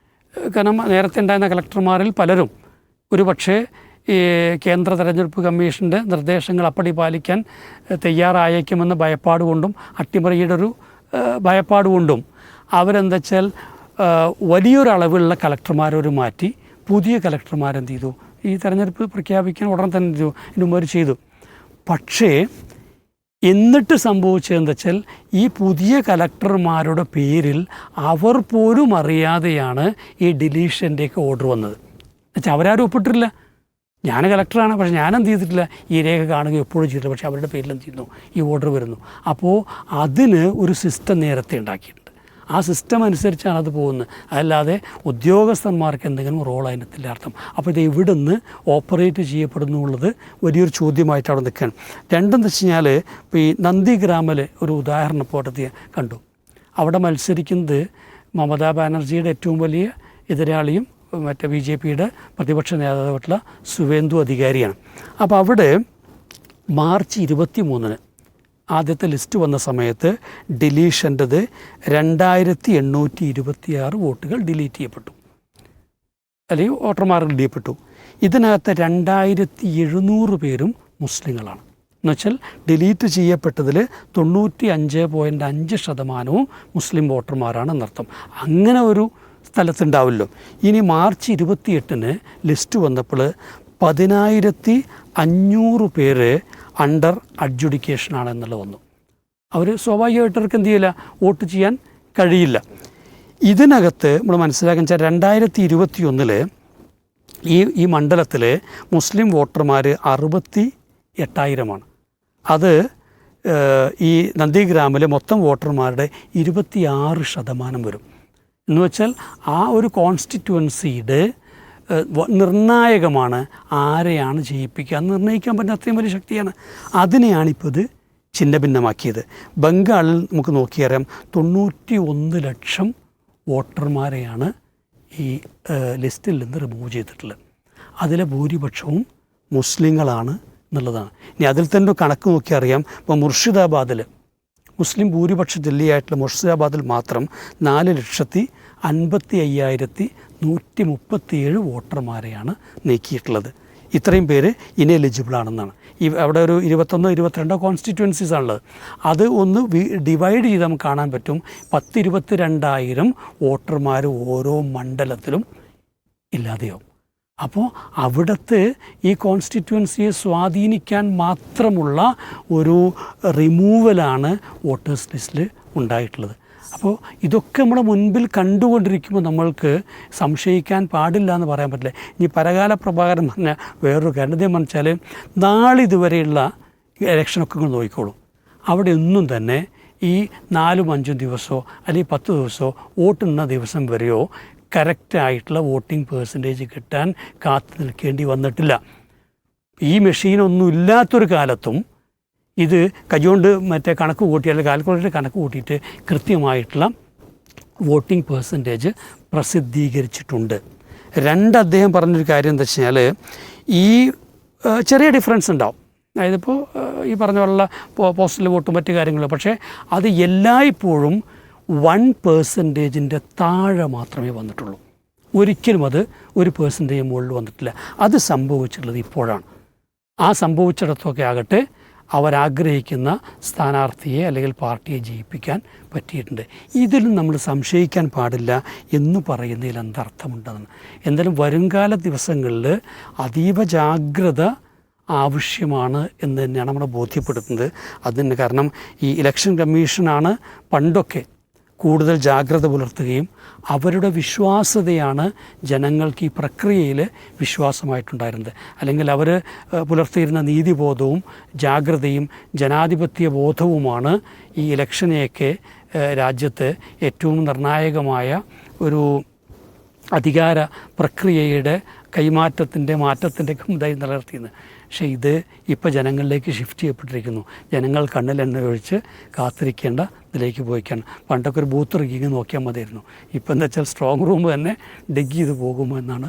കാരണം നേരത്തെ ഉണ്ടായിരുന്ന കളക്ടർമാരിൽ പലരും ഒരു പക്ഷേ ഈ കേന്ദ്ര തെരഞ്ഞെടുപ്പ് കമ്മീഷൻ്റെ നിർദ്ദേശങ്ങൾ അപ്പടി പാലിക്കാൻ തയ്യാറായേക്കുമെന്ന ഭയപ്പാടുകൊണ്ടും അട്ടിമറിയുടെ ഒരു ഭയപ്പാടുകൊണ്ടും അവരെന്താ വെച്ചാൽ വലിയൊരളവിലുള്ള കളക്ടർമാരൊരു മാറ്റി പുതിയ കളക്ടർമാരെന്ത് ചെയ്തു, ഈ തെരഞ്ഞെടുപ്പ് പ്രഖ്യാപിക്കാൻ ഉടനെ തന്നെ ചെയ്തു, ഇതിന് മുമ്പ് ചെയ്തു. പക്ഷേ എന്നിട്ട് സംഭവിച്ചതെന്ന് വെച്ചാൽ ഈ പുതിയ കലക്ടർമാരുടെ പേരിൽ അവർ പോലും അറിയാതെയാണ് ഈ ഡിലീഷൻ്റെയൊക്കെ ഓർഡർ വന്നത്. എന്നുവെച്ചാൽ അവരാരും ഒപ്പിട്ടില്ല. ഞാൻ കലക്ടറാണ്, പക്ഷേ ഞാനെന്ത് ചെയ്തിട്ടില്ല, ഈ രേഖ കാണുകയും എപ്പോഴും ചെയ്തിട്ടില്ല, പക്ഷേ അവരുടെ പേരിൽ എന്ത് ചെയ്യുന്നു, ഈ ഓർഡർ വരുന്നു. അപ്പോൾ അതിന് ഒരു സിസ്റ്റം നേരത്തെ ഉണ്ടാക്കിയിട്ടുണ്ട്. ആ സിസ്റ്റം അനുസരിച്ചാണ് അത് പോകുന്നത്. അതല്ലാതെ ഉദ്യോഗസ്ഥന്മാർക്ക് എന്തെങ്കിലും റോൾ അതിനകത്തില്ല അർത്ഥം. അപ്പോൾ ഇത് എവിടെ നിന്ന് ഓപ്പറേറ്റ് ചെയ്യപ്പെടുന്നു എന്നുള്ളത് വലിയൊരു ചോദ്യമായിട്ട് അവിടെ നിൽക്കുകയാണ്. രണ്ടെന്ന് വെച്ച് കഴിഞ്ഞാൽ ഇപ്പോൾ ഈ നന്ദിഗ്രാമിൽ ഒരു ഉദാഹരണം പോട്ടത്തി കണ്ടു. അവിടെ മത്സരിക്കുന്നത് മമതാ ബാനർജിയുടെ ഏറ്റവും വലിയ എതിരാളിയും മറ്റേ BJPയുടെ പ്രതിപക്ഷ നേതാവായിട്ടുള്ള സുവേന്ദു അധികാരിയാണ്. അപ്പോൾ അവിടെ മാർച്ച് 23 ആദ്യത്തെ ലിസ്റ്റ് വന്ന സമയത്ത് ഡിലീഷൻ്റെത് 2826 വോട്ടുകൾ ഡിലീറ്റ് ചെയ്യപ്പെട്ടു, അല്ലെങ്കിൽ വോട്ടർമാർ ചെയ്യപ്പെട്ടു. ഇതിനകത്ത് 2700 പേരും മുസ്ലിങ്ങളാണ്. എന്നുവെച്ചാൽ ഡിലീറ്റ് ചെയ്യപ്പെട്ടതിൽ 95.5% മുസ്ലിം വോട്ടർമാരാണ് എന്നർത്ഥം. അങ്ങനെ ഒരു സ്ഥലത്തുണ്ടാവില്ലോ. ഇനി മാർച്ച് 28 ലിസ്റ്റ് വന്നപ്പോൾ 10,500 പേര് അണ്ടർ അഡ്ജുഡിക്കേഷനാണ് എന്നുള്ളത് വന്നു. അവർ സ്വാഭാവികമായിട്ടവർക്ക് എന്ത് ചെയ്യില്ല, വോട്ട് ചെയ്യാൻ കഴിയില്ല. ഇതിനകത്ത് നമ്മൾ മനസ്സിലാക്കാൻ വെച്ചാൽ 2021 ഈ മണ്ഡലത്തിൽ മുസ്ലിം വോട്ടർമാർ 68,000 അത് ഈ നന്ദിഗ്രാമിലെ മൊത്തം വോട്ടർമാരുടെ 26% വരും. എന്ന് വെച്ചാൽ ആ ഒരു കോൺസ്റ്റിറ്റ്യുവൻസിയുടെ നിർണായകമാണ് ആരെയാണ് ജയിപ്പിക്കുക എന്ന് നിർണ്ണയിക്കാൻ പറ്റുന്ന അത്രയും വലിയ ശക്തിയാണ്. അതിനെയാണിപ്പോൾ ഇത് ഛിന്ന ഭിന്നമാക്കിയത്. ബംഗാളിൽ നമുക്ക് നോക്കിയറിയാം 91 ലക്ഷം വോട്ടർമാരെയാണ് ഈ ലിസ്റ്റിൽ നിന്ന് റിമൂവ് ചെയ്തിട്ടുള്ളത്. അതിലെ ഭൂരിപക്ഷവും മുസ്ലിങ്ങളാണ് എന്നുള്ളതാണ്. ഇനി അതിൽ തന്നെ കണക്ക് നോക്കി അറിയാം. ഇപ്പോൾ മുർഷിദാബാദിൽ മുസ്ലിം ഭൂരിപക്ഷ ജില്ലയായിട്ടുള്ള മുർഷിദാബാദിൽ മാത്രം 4,55,137 വോട്ടർമാരെയാണ് നീക്കിയിട്ടുള്ളത്. ഇത്രയും പേര് ഇനെലിജിബിളാണെന്നാണ്. അവിടെ ഒരു 21-22 കോൺസ്റ്റിറ്റ്യുവൻസീസ് ആണുള്ളത്. അത് ഒന്ന് ഡിവൈഡ് ചെയ്ത് നമുക്ക് കാണാൻ പറ്റും. 10,22,000 വോട്ടർമാർ ഓരോ മണ്ഡലത്തിലും ഇല്ലാതെയാവും. അപ്പോൾ അവിടുത്തെ ഈ കോൺസ്റ്റിറ്റ്യുവൻസിയെ സ്വാധീനിക്കാൻ മാത്രമുള്ള ഒരു റിമൂവലാണ് വോട്ടേഴ്സ് ലിസ്റ്റിൽ ഉണ്ടായിട്ടുള്ളത്. അപ്പോൾ ഇതൊക്കെ നമ്മുടെ മുൻപിൽ കണ്ടുകൊണ്ടിരിക്കുമ്പോൾ നമ്മൾക്ക് സംശയിക്കാൻ പാടില്ല എന്ന് പറയാൻ പറ്റില്ല. ഇനി പരകാല പ്രഭാകരൻ പറഞ്ഞ വേറൊരു കാര്യം എന്ന് വെച്ചാൽ നാളിതുവരെയുള്ള ഇലക്ഷനൊക്കെ നിങ്ങൾ നോക്കിക്കോളും. അവിടെ ഒന്നും തന്നെ ഈ 4-5 ദിവസമോ അല്ലെങ്കിൽ 10 ദിവസമോ വോട്ടെണ്ണ ദിവസം വരെയോ കറക്റ്റായിട്ടുള്ള വോട്ടിംഗ് പേഴ്സൻറ്റേജ് കിട്ടാൻ കാത്തു നിൽക്കേണ്ടി വന്നിട്ടില്ല. ഈ മെഷീനൊന്നും ഇല്ലാത്തൊരു കാലത്തും ഇത് കൈകൊണ്ട് മറ്റേ കണക്ക് കൂട്ടി അല്ലെങ്കിൽ കാൽക്കുലേറ്റർ കണക്ക് കൂട്ടിയിട്ട് കൃത്യമായിട്ടുള്ള വോട്ടിംഗ് പേഴ്സൻറ്റേജ് പ്രസിദ്ധീകരിച്ചിട്ടുണ്ട്. അദ്ദേഹം പറഞ്ഞൊരു കാര്യം എന്താ വെച്ച് കഴിഞ്ഞാൽ ഈ ചെറിയ ഡിഫറൻസ് ഉണ്ടാവും. അതായത് ഇപ്പോൾ ഈ പറഞ്ഞ പോലുള്ള പോസ്റ്റൽ വോട്ടും മറ്റു കാര്യങ്ങളും, പക്ഷേ അത് എല്ലായ്പ്പോഴും 1% താഴെ മാത്രമേ വന്നിട്ടുള്ളൂ. ഒരിക്കലും അത് 1% മുകളിൽ വന്നിട്ടില്ല. അത് സംഭവിച്ചിട്ടുള്ളത് ഇപ്പോഴാണ്. ആ സംഭവിച്ചിടത്തൊക്കെ ആകട്ടെ അവരാഗ്രഹിക്കുന്ന സ്ഥാനാർത്ഥിയെ അല്ലെങ്കിൽ പാർട്ടിയെ ജയിപ്പിക്കാൻ പറ്റിയിട്ടുണ്ട്. ഇതിലും നമ്മൾ സംശയിക്കാൻ പാടില്ല എന്ന് പറയുന്നതിൽ എന്തർത്ഥമുണ്ടെന്ന്. എന്തായാലും വരുംകാല ദിവസങ്ങളിൽ അതീവ ജാഗ്രത ആവശ്യമാണ് എന്ന് തന്നെയാണ് നമ്മളെ ബോധ്യപ്പെടുത്തുന്നത്. അതിന് കാരണം ഈ ഇലക്ഷൻ കമ്മീഷനാണ് പണ്ടൊക്കെ കൂടുതൽ ജാഗ്രത പുലർത്തുകയും അവരുടെ വിശ്വാസ്യതയാണ് ജനങ്ങൾക്ക് ഈ പ്രക്രിയയിൽ വിശ്വാസമായിട്ടുണ്ടായിരുന്നത്. അല്ലെങ്കിൽ അവർ പുലർത്തിയിരുന്ന നീതിബോധവും ജാഗ്രതയും ജനാധിപത്യ ബോധവുമാണ് ഈ ഇലക്ഷനെയൊക്കെ രാജ്യത്ത് ഏറ്റവും നിർണായകമായ ഒരു അധികാര പ്രക്രിയയുടെ കൈമാറ്റത്തിൻ്റെ മാറ്റത്തിൻ്റെ ഇതായി നിലനിർത്തിയത്. പക്ഷേ ഇത് ഇപ്പോൾ ജനങ്ങളിലേക്ക് ഷിഫ്റ്റ് ചെയ്യപ്പെട്ടിരിക്കുന്നു. ജനങ്ങൾ കണ്ണിലെണ്ണ ഒഴിച്ച് കാത്തിരിക്കേണ്ട ഇതിലേക്ക് പോയിക്കാണ്. പണ്ടൊക്കെ ഒരു ബൂത്ത് റിഗിങ് നോക്കിയാൽ മതിയായിരുന്നു. ഇപ്പോൾ എന്താ വെച്ചാൽ സ്ട്രോങ് റൂം തന്നെ ഡിഗ് ചെയ്ത് പോകുമോ എന്നാണ്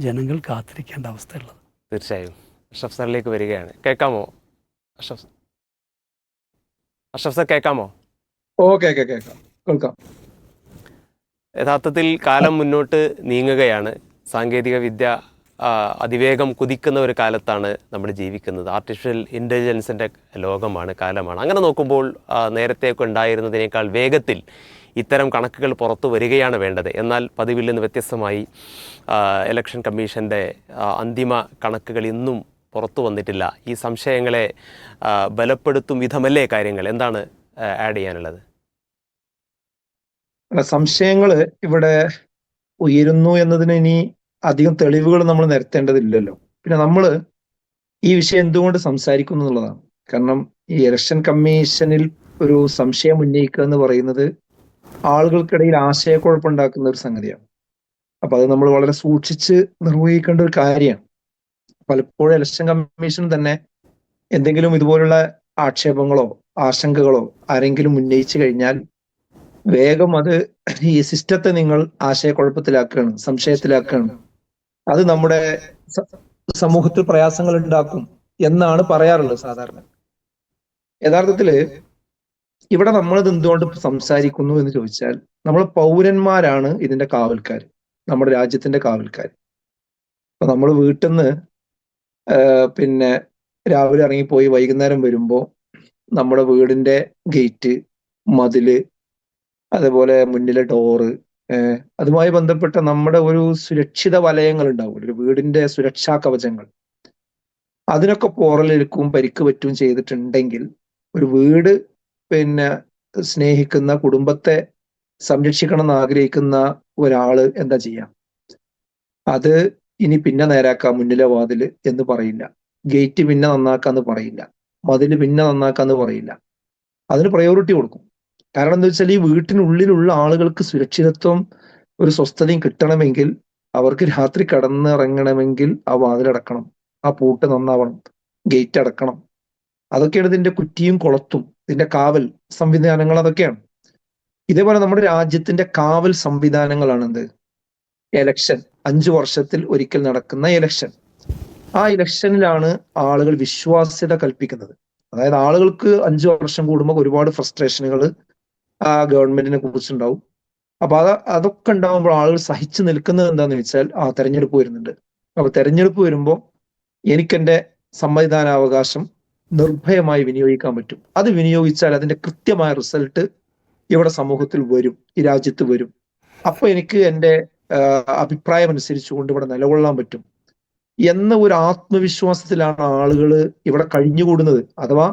ജനങ്ങൾ കാത്തിരിക്കേണ്ട അവസ്ഥയുള്ളത്. തീർച്ചയായും അഷ്റഫ് സാറിലേക്ക് വരികയാണ്. കേൾക്കാമോ? അഷ്റഫ് അഷ്റഫ് സർ കേൾക്കാമോ? കേൾക്കാം. യഥാർത്ഥത്തിൽ കാലം മുന്നോട്ട് നീങ്ങുകയാണ്. സാങ്കേതിക വിദ്യ അതിവേഗം കുതിക്കുന്ന ഒരു കാലത്താണ് നമ്മൾ ജീവിക്കുന്നത്. ആർട്ടിഫിഷ്യൽ ഇൻ്റലിജൻസിൻ്റെ കാലമാണ്. അങ്ങനെ നോക്കുമ്പോൾ നേരത്തേക്ക് ഉണ്ടായിരുന്നതിനേക്കാൾ വേഗത്തിൽ ഇത്തരം കണക്കുകൾ പുറത്തു വരികയാണ് വേണ്ടത്. എന്നാൽ പതിവിൽ നിന്ന് വ്യത്യസ്തമായി ഇലക്ഷൻ കമ്മീഷൻ്റെ അന്തിമ കണക്കുകൾ ഇന്നും പുറത്തു വന്നിട്ടില്ല. ഈ സംശയങ്ങളെ ബലപ്പെടുത്തും വിധമല്ലേ കാര്യങ്ങൾ? എന്താണ് ആഡ് ചെയ്യാനുള്ളത്? സംശയങ്ങൾ ഇവിടെ ഉയരുന്നു എന്നതിന് ഇനി അധികം തെളിവുകൾ നമ്മൾ നിരത്തേണ്ടതില്ലല്ലോ. പിന്നെ നമ്മൾ ഈ വിഷയം എന്തുകൊണ്ട് സംസാരിക്കുന്നു എന്നുള്ളതാണ്. കാരണം ഈ ഇലക്ഷൻ കമ്മീഷനിൽ ഒരു സംശയം ഉന്നയിക്കുക എന്ന് പറയുന്നത് ആളുകൾക്കിടയിൽ ആശയക്കുഴപ്പമുണ്ടാക്കുന്ന ഒരു സംഗതിയാണ്. അപ്പൊ അത് നമ്മൾ വളരെ സൂക്ഷിച്ച് നിർവഹിക്കേണ്ട ഒരു കാര്യമാണ്. പലപ്പോഴും ഇലക്ഷൻ കമ്മീഷൻ തന്നെ എന്തെങ്കിലും ഇതുപോലുള്ള ആക്ഷേപങ്ങളോ ആശങ്കകളോ ആരെങ്കിലും ഉന്നയിച്ചു കഴിഞ്ഞാൽ വേഗം അത് ഈ സിസ്റ്റത്തെ നിങ്ങൾ ആശയക്കുഴപ്പത്തിലാക്കുകയാണ്, സംശയത്തിലാക്കുകയാണ്, അത് നമ്മുടെ സമൂഹത്തിൽ പ്രയാസങ്ങൾ ഉണ്ടാക്കും എന്നാണ് പറയാറുള്ളത് സാധാരണ. യഥാർത്ഥത്തില് ഇവിടെ നമ്മളിത് എന്തുകൊണ്ട് സംസാരിക്കുന്നു എന്ന് ചോദിച്ചാൽ, നമ്മൾ പൗരന്മാരാണ് ഇതിന്റെ കാവൽക്കാർ, നമ്മുടെ രാജ്യത്തിന്റെ കാവൽക്കാർ. അപ്പൊ നമ്മൾ വീട്ടിൽ നിന്ന് പിന്നെ രാവിലെ ഇറങ്ങിപ്പോയി വൈകുന്നേരം വരുമ്പോ നമ്മുടെ വീടിന്റെ ഗേറ്റ്, മതില്, അതുപോലെ മുന്നിലെ ഡോറ്, അതുമായി ബന്ധപ്പെട്ട നമ്മുടെ ഒരു സുരക്ഷിത വലയങ്ങൾ ഉണ്ടാവും, ഒരു വീടിന്റെ സുരക്ഷാ കവചങ്ങൾ. അതിനൊക്കെ പോറലേൽക്കും പരിക്ക് പറ്റുകയും ചെയ്തിട്ടുണ്ടെങ്കിൽ ഒരു വീട് പിന്നെ സ്നേഹിക്കുന്ന, കുടുംബത്തെ സംരക്ഷിക്കണം എന്ന് ആഗ്രഹിക്കുന്ന ഒരാള് എന്താ ചെയ്യാം? അത് ഇനി പിന്നെ നേരാക്കാം, മുന്നിലെ വാതില് എന്ന് പറയില്ല, ഗേറ്റ് പിന്നെ നന്നാക്കാന്ന് പറയില്ല, മതില് പിന്നെ നന്നാക്കാന്ന് പറയില്ല. അതിന് പ്രയോറിറ്റി കൊടുക്കും. കാരണം എന്താ വെച്ചാൽ ഈ വീട്ടിനുള്ളിലുള്ള ആളുകൾക്ക് സുരക്ഷിതത്വം, ഒരു സ്വസ്ഥതയും കിട്ടണമെങ്കിൽ, അവർക്ക് രാത്രി കടന്നിറങ്ങണമെങ്കിൽ ആ വാതിലടക്കണം, ആ പൂട്ട് നന്നാവണം, ഗേറ്റ് അടക്കണം. അതൊക്കെയാണ് ഇതിന്റെ കുറ്റിയും കുളത്തും, ഇതിന്റെ കാവൽ സംവിധാനങ്ങൾ അതൊക്കെയാണ്. ഇതേപോലെ നമ്മുടെ രാജ്യത്തിന്റെ കാവൽ സംവിധാനങ്ങളാണ് എന്ത്? എലക്ഷൻ. 5 വർഷത്തിൽ ഒരിക്കൽ നടക്കുന്ന എലക്ഷൻ. ആ ഇലക്ഷനിലാണ് ആളുകൾ വിശ്വാസ്യത കൽപ്പിക്കുന്നത്. അതായത് ആളുകൾക്ക് 5 വർഷം കൂടുമ്പോൾ ഒരുപാട് ഫ്രസ്ട്രേഷനുകൾ ആ ഗവൺമെന്റിനെ കുറിച്ചുണ്ടാവും. അപ്പൊ അതൊക്കെ ഉണ്ടാകുമ്പോൾ ആളുകൾ സഹിച്ചു നിൽക്കുന്നത് എന്താന്ന് വെച്ചാൽ, തെരഞ്ഞെടുപ്പ് വരുന്നുണ്ട്. അപ്പൊ തെരഞ്ഞെടുപ്പ് വരുമ്പോൾ എനിക്കെന്റെ സമ്മതിദാനാവകാശം നിർഭയമായി വിനിയോഗിക്കാൻ പറ്റും. അത് വിനിയോഗിച്ചാൽ അതിന്റെ കൃത്യമായ റിസൾട്ട് ഇവിടെ സമൂഹത്തിൽ വരും, ഈ രാജ്യത്ത് വരും. അപ്പൊ എനിക്ക് എൻ്റെ അഭിപ്രായം അനുസരിച്ചുകൊണ്ട് ഇവിടെ നിലകൊള്ളാൻ പറ്റും എന്ന ഒരു ആത്മവിശ്വാസത്തിലാണ് ആളുകൾ ഇവിടെ കഴിഞ്ഞുകൂടുന്നത്. അഥവാ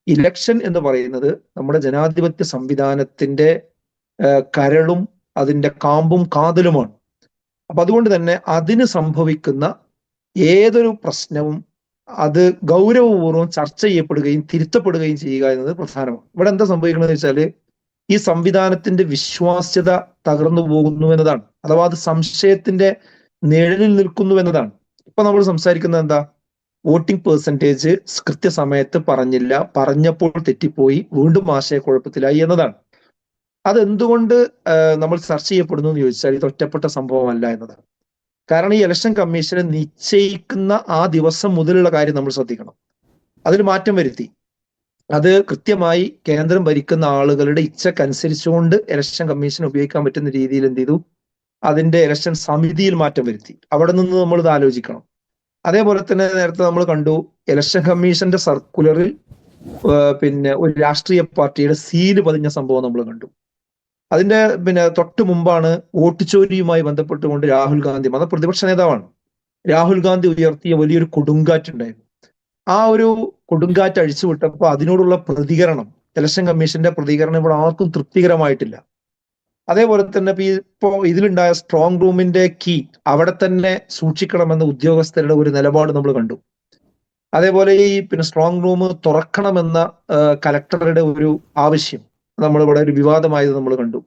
ഇലക്ഷൻ എന്ന് പറയുന്നത് നമ്മുടെ ജനാധിപത്യ സംവിധാനത്തിന്റെ കരളും അതിന്റെ കാമ്പും കാതലുമാണ്. അപ്പൊ അതുകൊണ്ട് തന്നെ അതിന് സംഭവിക്കുന്ന ഏതൊരു പ്രശ്നവും അത് ഗൗരവപൂർവ്വം ചർച്ച ചെയ്യപ്പെടുകയും തിരുത്തപ്പെടുകയും ചെയ്യുക എന്നത് പ്രധാനമാണ്. ഇവിടെ എന്താ സംഭവിക്കുന്നത് വെച്ചാൽ, ഈ സംവിധാനത്തിന്റെ വിശ്വാസ്യത തകർന്നു പോകുന്നു എന്നതാണ്. അഥവാ അത് സംശയത്തിന്റെ നിഴലിൽ നിൽക്കുന്നു എന്നതാണ്. ഇപ്പൊ നമ്മൾ സംസാരിക്കുന്നത് എന്താ? വോട്ടിംഗ് പെർസെൻറ്റേജ് കൃത്യസമയത്ത് പറഞ്ഞില്ല, പറഞ്ഞപ്പോൾ തെറ്റിപ്പോയി, വീണ്ടും ആശയക്കുഴപ്പത്തിലായി എന്നതാണ്. അതെന്തുകൊണ്ട് നമ്മൾ ചർച്ച ചെയ്യപ്പെടുന്നു എന്ന് ചോദിച്ചാൽ, ഇത് ഒറ്റപ്പെട്ട സംഭവമല്ല എന്നതാണ്. കാരണം ഈ ഇലക്ഷൻ കമ്മീഷനെ നിശ്ചയിക്കുന്ന ആ ദിവസം മുതലുള്ള കാര്യം നമ്മൾ ശ്രദ്ധിക്കണം. അതിൽ മാറ്റം വരുത്തി. അത് കൃത്യമായി കേന്ദ്രം ഭരിക്കുന്ന ആളുകളുടെ ഇച്ഛക്കനുസരിച്ചുകൊണ്ട് ഇലക്ഷൻ കമ്മീഷൻ ഉപയോഗിക്കാൻ പറ്റുന്ന രീതിയിൽ എന്ത് ചെയ്തു? അതിന്റെ ഇലക്ഷൻ സമിതിയിൽ മാറ്റം വരുത്തി. അവിടെ നിന്ന് നമ്മൾ ഇത് ആലോചിക്കണം. അതേപോലെ തന്നെ നേരത്തെ നമ്മൾ കണ്ടു, ഇലക്ഷൻ കമ്മീഷന്റെ സർക്കുലറിൽ പിന്നെ ഒരു രാഷ്ട്രീയ പാർട്ടിയുടെ സീല് പതിഞ്ഞ സംഭവം നമ്മൾ കണ്ടു. അതിന്റെ തൊട്ട് മുമ്പാണ് വോട്ട് ചോരിയുമായി ബന്ധപ്പെട്ടുകൊണ്ട് രാഹുൽ ഗാന്ധി, പ്രതിപക്ഷ നേതാവാണ്, രാഹുൽ ഗാന്ധി ഉയർത്തിയ വലിയൊരു കൊടുങ്കാറ്റുണ്ടായിരുന്നു. ആ ഒരു കൊടുങ്കാറ്റ് അഴിച്ചുവിട്ടപ്പോൾ അതിനോടുള്ള പ്രതികരണം, ഇലക്ഷൻ കമ്മീഷന്റെ പ്രതികരണം ഇവിടെ ആർക്കും തൃപ്തികരമായിട്ടില്ല. അതേപോലെ തന്നെ ഇപ്പോ ഇതിലുണ്ടായ സ്ട്രോങ് റൂമിന്റെ കീ അവിടെ തന്നെ സൂക്ഷിക്കണമെന്ന ഉദ്യോഗസ്ഥരുടെ ഒരു നിലപാട് നമ്മൾ കണ്ടു. അതേപോലെ ഈ സ്ട്രോങ് റൂം തുറക്കണമെന്ന കലക്ടറുടെ ഒരു ആവശ്യം നമ്മളിവിടെ ഒരു വിവാദമായത് നമ്മൾ കണ്ടു.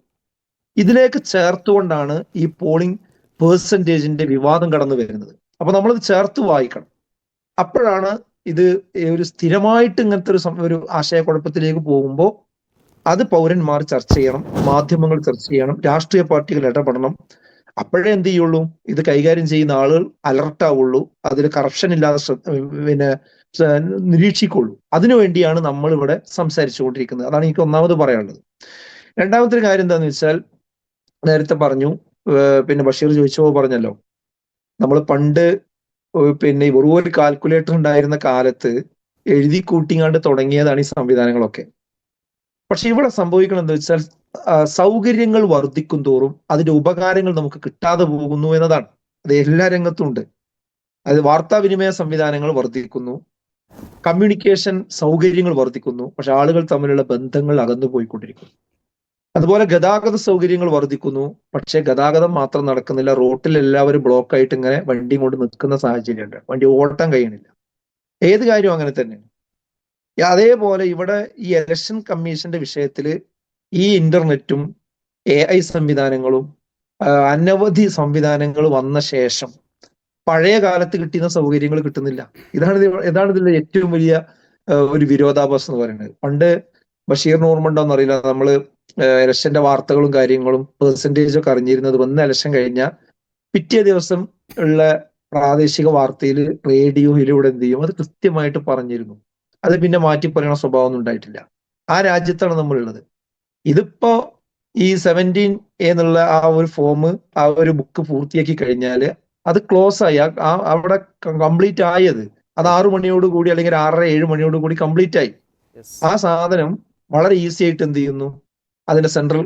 ഇതിലേക്ക് ചേർത്തുകൊണ്ടാണ് ഈ പോളിംഗ് പേഴ്സൻറ്റേജിന്റെ വിവാദം കടന്നു വരുന്നത്. അപ്പൊ നമ്മളിത് ചേർത്ത് വായിക്കണം. അപ്പോഴാണ് ഇത് ഒരു സ്ഥിരമായിട്ട് ഇങ്ങനത്തെ ഒരു ആശയക്കുഴപ്പത്തിലേക്ക് പോകുമ്പോൾ അത് പൗരന്മാർ ചർച്ച ചെയ്യണം, മാധ്യമങ്ങൾ ചർച്ച ചെയ്യണം, രാഷ്ട്രീയ പാർട്ടികൾ ഇടപെടണം. അപ്പോഴേ എന്ത് ചെയ്യുള്ളൂ, ഇത് കൈകാര്യം ചെയ്യുന്ന ആളുകൾ അലർട്ട് ആവുള്ളൂ, അതിൽ കറപ്ഷൻ ഇല്ലാതെ പിന്നെ നിരീക്ഷിക്കുള്ളൂ. അതിനുവേണ്ടിയാണ് നമ്മൾ ഇവിടെ സംസാരിച്ചുകൊണ്ടിരിക്കുന്നത്. അതാണ് എനിക്ക് ഒന്നാമത് പറയാനുള്ളത്. രണ്ടാമത്തെ ഒരു കാര്യം എന്താന്ന് വെച്ചാൽ, നേരത്തെ പറഞ്ഞു, പിന്നെ ബഷീർ ചോദിച്ചപ്പോൾ പറഞ്ഞല്ലോ, നമ്മൾ പണ്ട് പിന്നെ വെറും ഒരു കാൽക്കുലേറ്റർ ഉണ്ടായിരുന്ന കാലത്ത് എഴുതി കൂട്ടിങ്ങാണ്ട് തുടങ്ങിയതാണ് ഈ സംവിധാനങ്ങളൊക്കെ. പക്ഷെ ഇവിടെ സംഭവിക്കണം എന്താ വെച്ചാൽ, സൗകര്യങ്ങൾ വർദ്ധിക്കും തോറും അതിന്റെ ഉപകാരങ്ങൾ നമുക്ക് കിട്ടാതെ പോകുന്നു എന്നതാണ്. അത് എല്ലാ രംഗത്തും ഉണ്ട്. അത് വാർത്താവിനിമയ സംവിധാനങ്ങൾ വർദ്ധിക്കുന്നു, കമ്മ്യൂണിക്കേഷൻ സൗകര്യങ്ങൾ വർദ്ധിക്കുന്നു, പക്ഷെ ആളുകൾ തമ്മിലുള്ള ബന്ധങ്ങൾ അകന്നു പോയിക്കൊണ്ടിരിക്കുന്നു. അതുപോലെ ഗതാഗത സൗകര്യങ്ങൾ വർദ്ധിക്കുന്നു, പക്ഷെ ഗതാഗതം മാത്രം നടക്കുന്നില്ല, റോട്ടിൽ എല്ലാവരും ബ്ലോക്ക് ആയിട്ട് ഇങ്ങനെ വണ്ടി കൊണ്ട് നിൽക്കുന്ന സാഹചര്യമുണ്ട്, വണ്ടി ഓട്ടാൻ കഴിയണില്ല. ഏത് കാര്യവും അങ്ങനെ തന്നെയാണ്. അതേപോലെ ഇവിടെ ഈ ഇലക്ഷൻ കമ്മീഷന്റെ വിഷയത്തിൽ ഈ ഇന്റർനെറ്റും AI സംവിധാനങ്ങളും അനവധി സംവിധാനങ്ങൾ വന്ന ശേഷം പഴയ കാലത്ത് കിട്ടുന്ന സൗകര്യങ്ങൾ കിട്ടുന്നില്ല. ഇതാണ് ഇതിന്റെ ഏറ്റവും വലിയ ഒരു വിരോധാഭാസം എന്ന് പറയുന്നത്. പണ്ട് ബഷീറിന് ഓർമ്മ ഉണ്ടോന്ന് അറിയില്ല, നമ്മള് ഇലക്ഷന്റെ വാർത്തകളും കാര്യങ്ങളും പെർസെന്റേജ് ഒക്കെ അറിഞ്ഞിരുന്നത് വന്ന് ഇലക്ഷൻ കഴിഞ്ഞാൽ പിറ്റേ ദിവസം ഉള്ള പ്രാദേശിക വാർത്തയിൽ റേഡിയോയിലൂടെ എന്ത് ചെയ്യും, അത് കൃത്യമായിട്ട് പറഞ്ഞിരുന്നു. അത് പിന്നെ മാറ്റി പറയുന്ന സ്വഭാവം ഒന്നും ഉണ്ടായിട്ടില്ല. ആ രാജ്യത്താണ് നമ്മളുള്ളത്. ഇതിപ്പോ ഈ 17A എന്നുള്ള ആ ഒരു ഫോം, ആ ഒരു ബുക്ക് പൂർത്തിയാക്കി കഴിഞ്ഞാൽ അത് ക്ലോസ് ആയി, അവിടെ കംപ്ലീറ്റ് ആയത് അത് 6 മണിയോട് കൂടി അല്ലെങ്കിൽ 6:30-7 മണിയോട് കൂടി കംപ്ലീറ്റ് ആയി. ആ സാധനം വളരെ ഈസി ആയിട്ട് എന്ത് ചെയ്യുന്നു, അതിന്റെ സെൻട്രൽ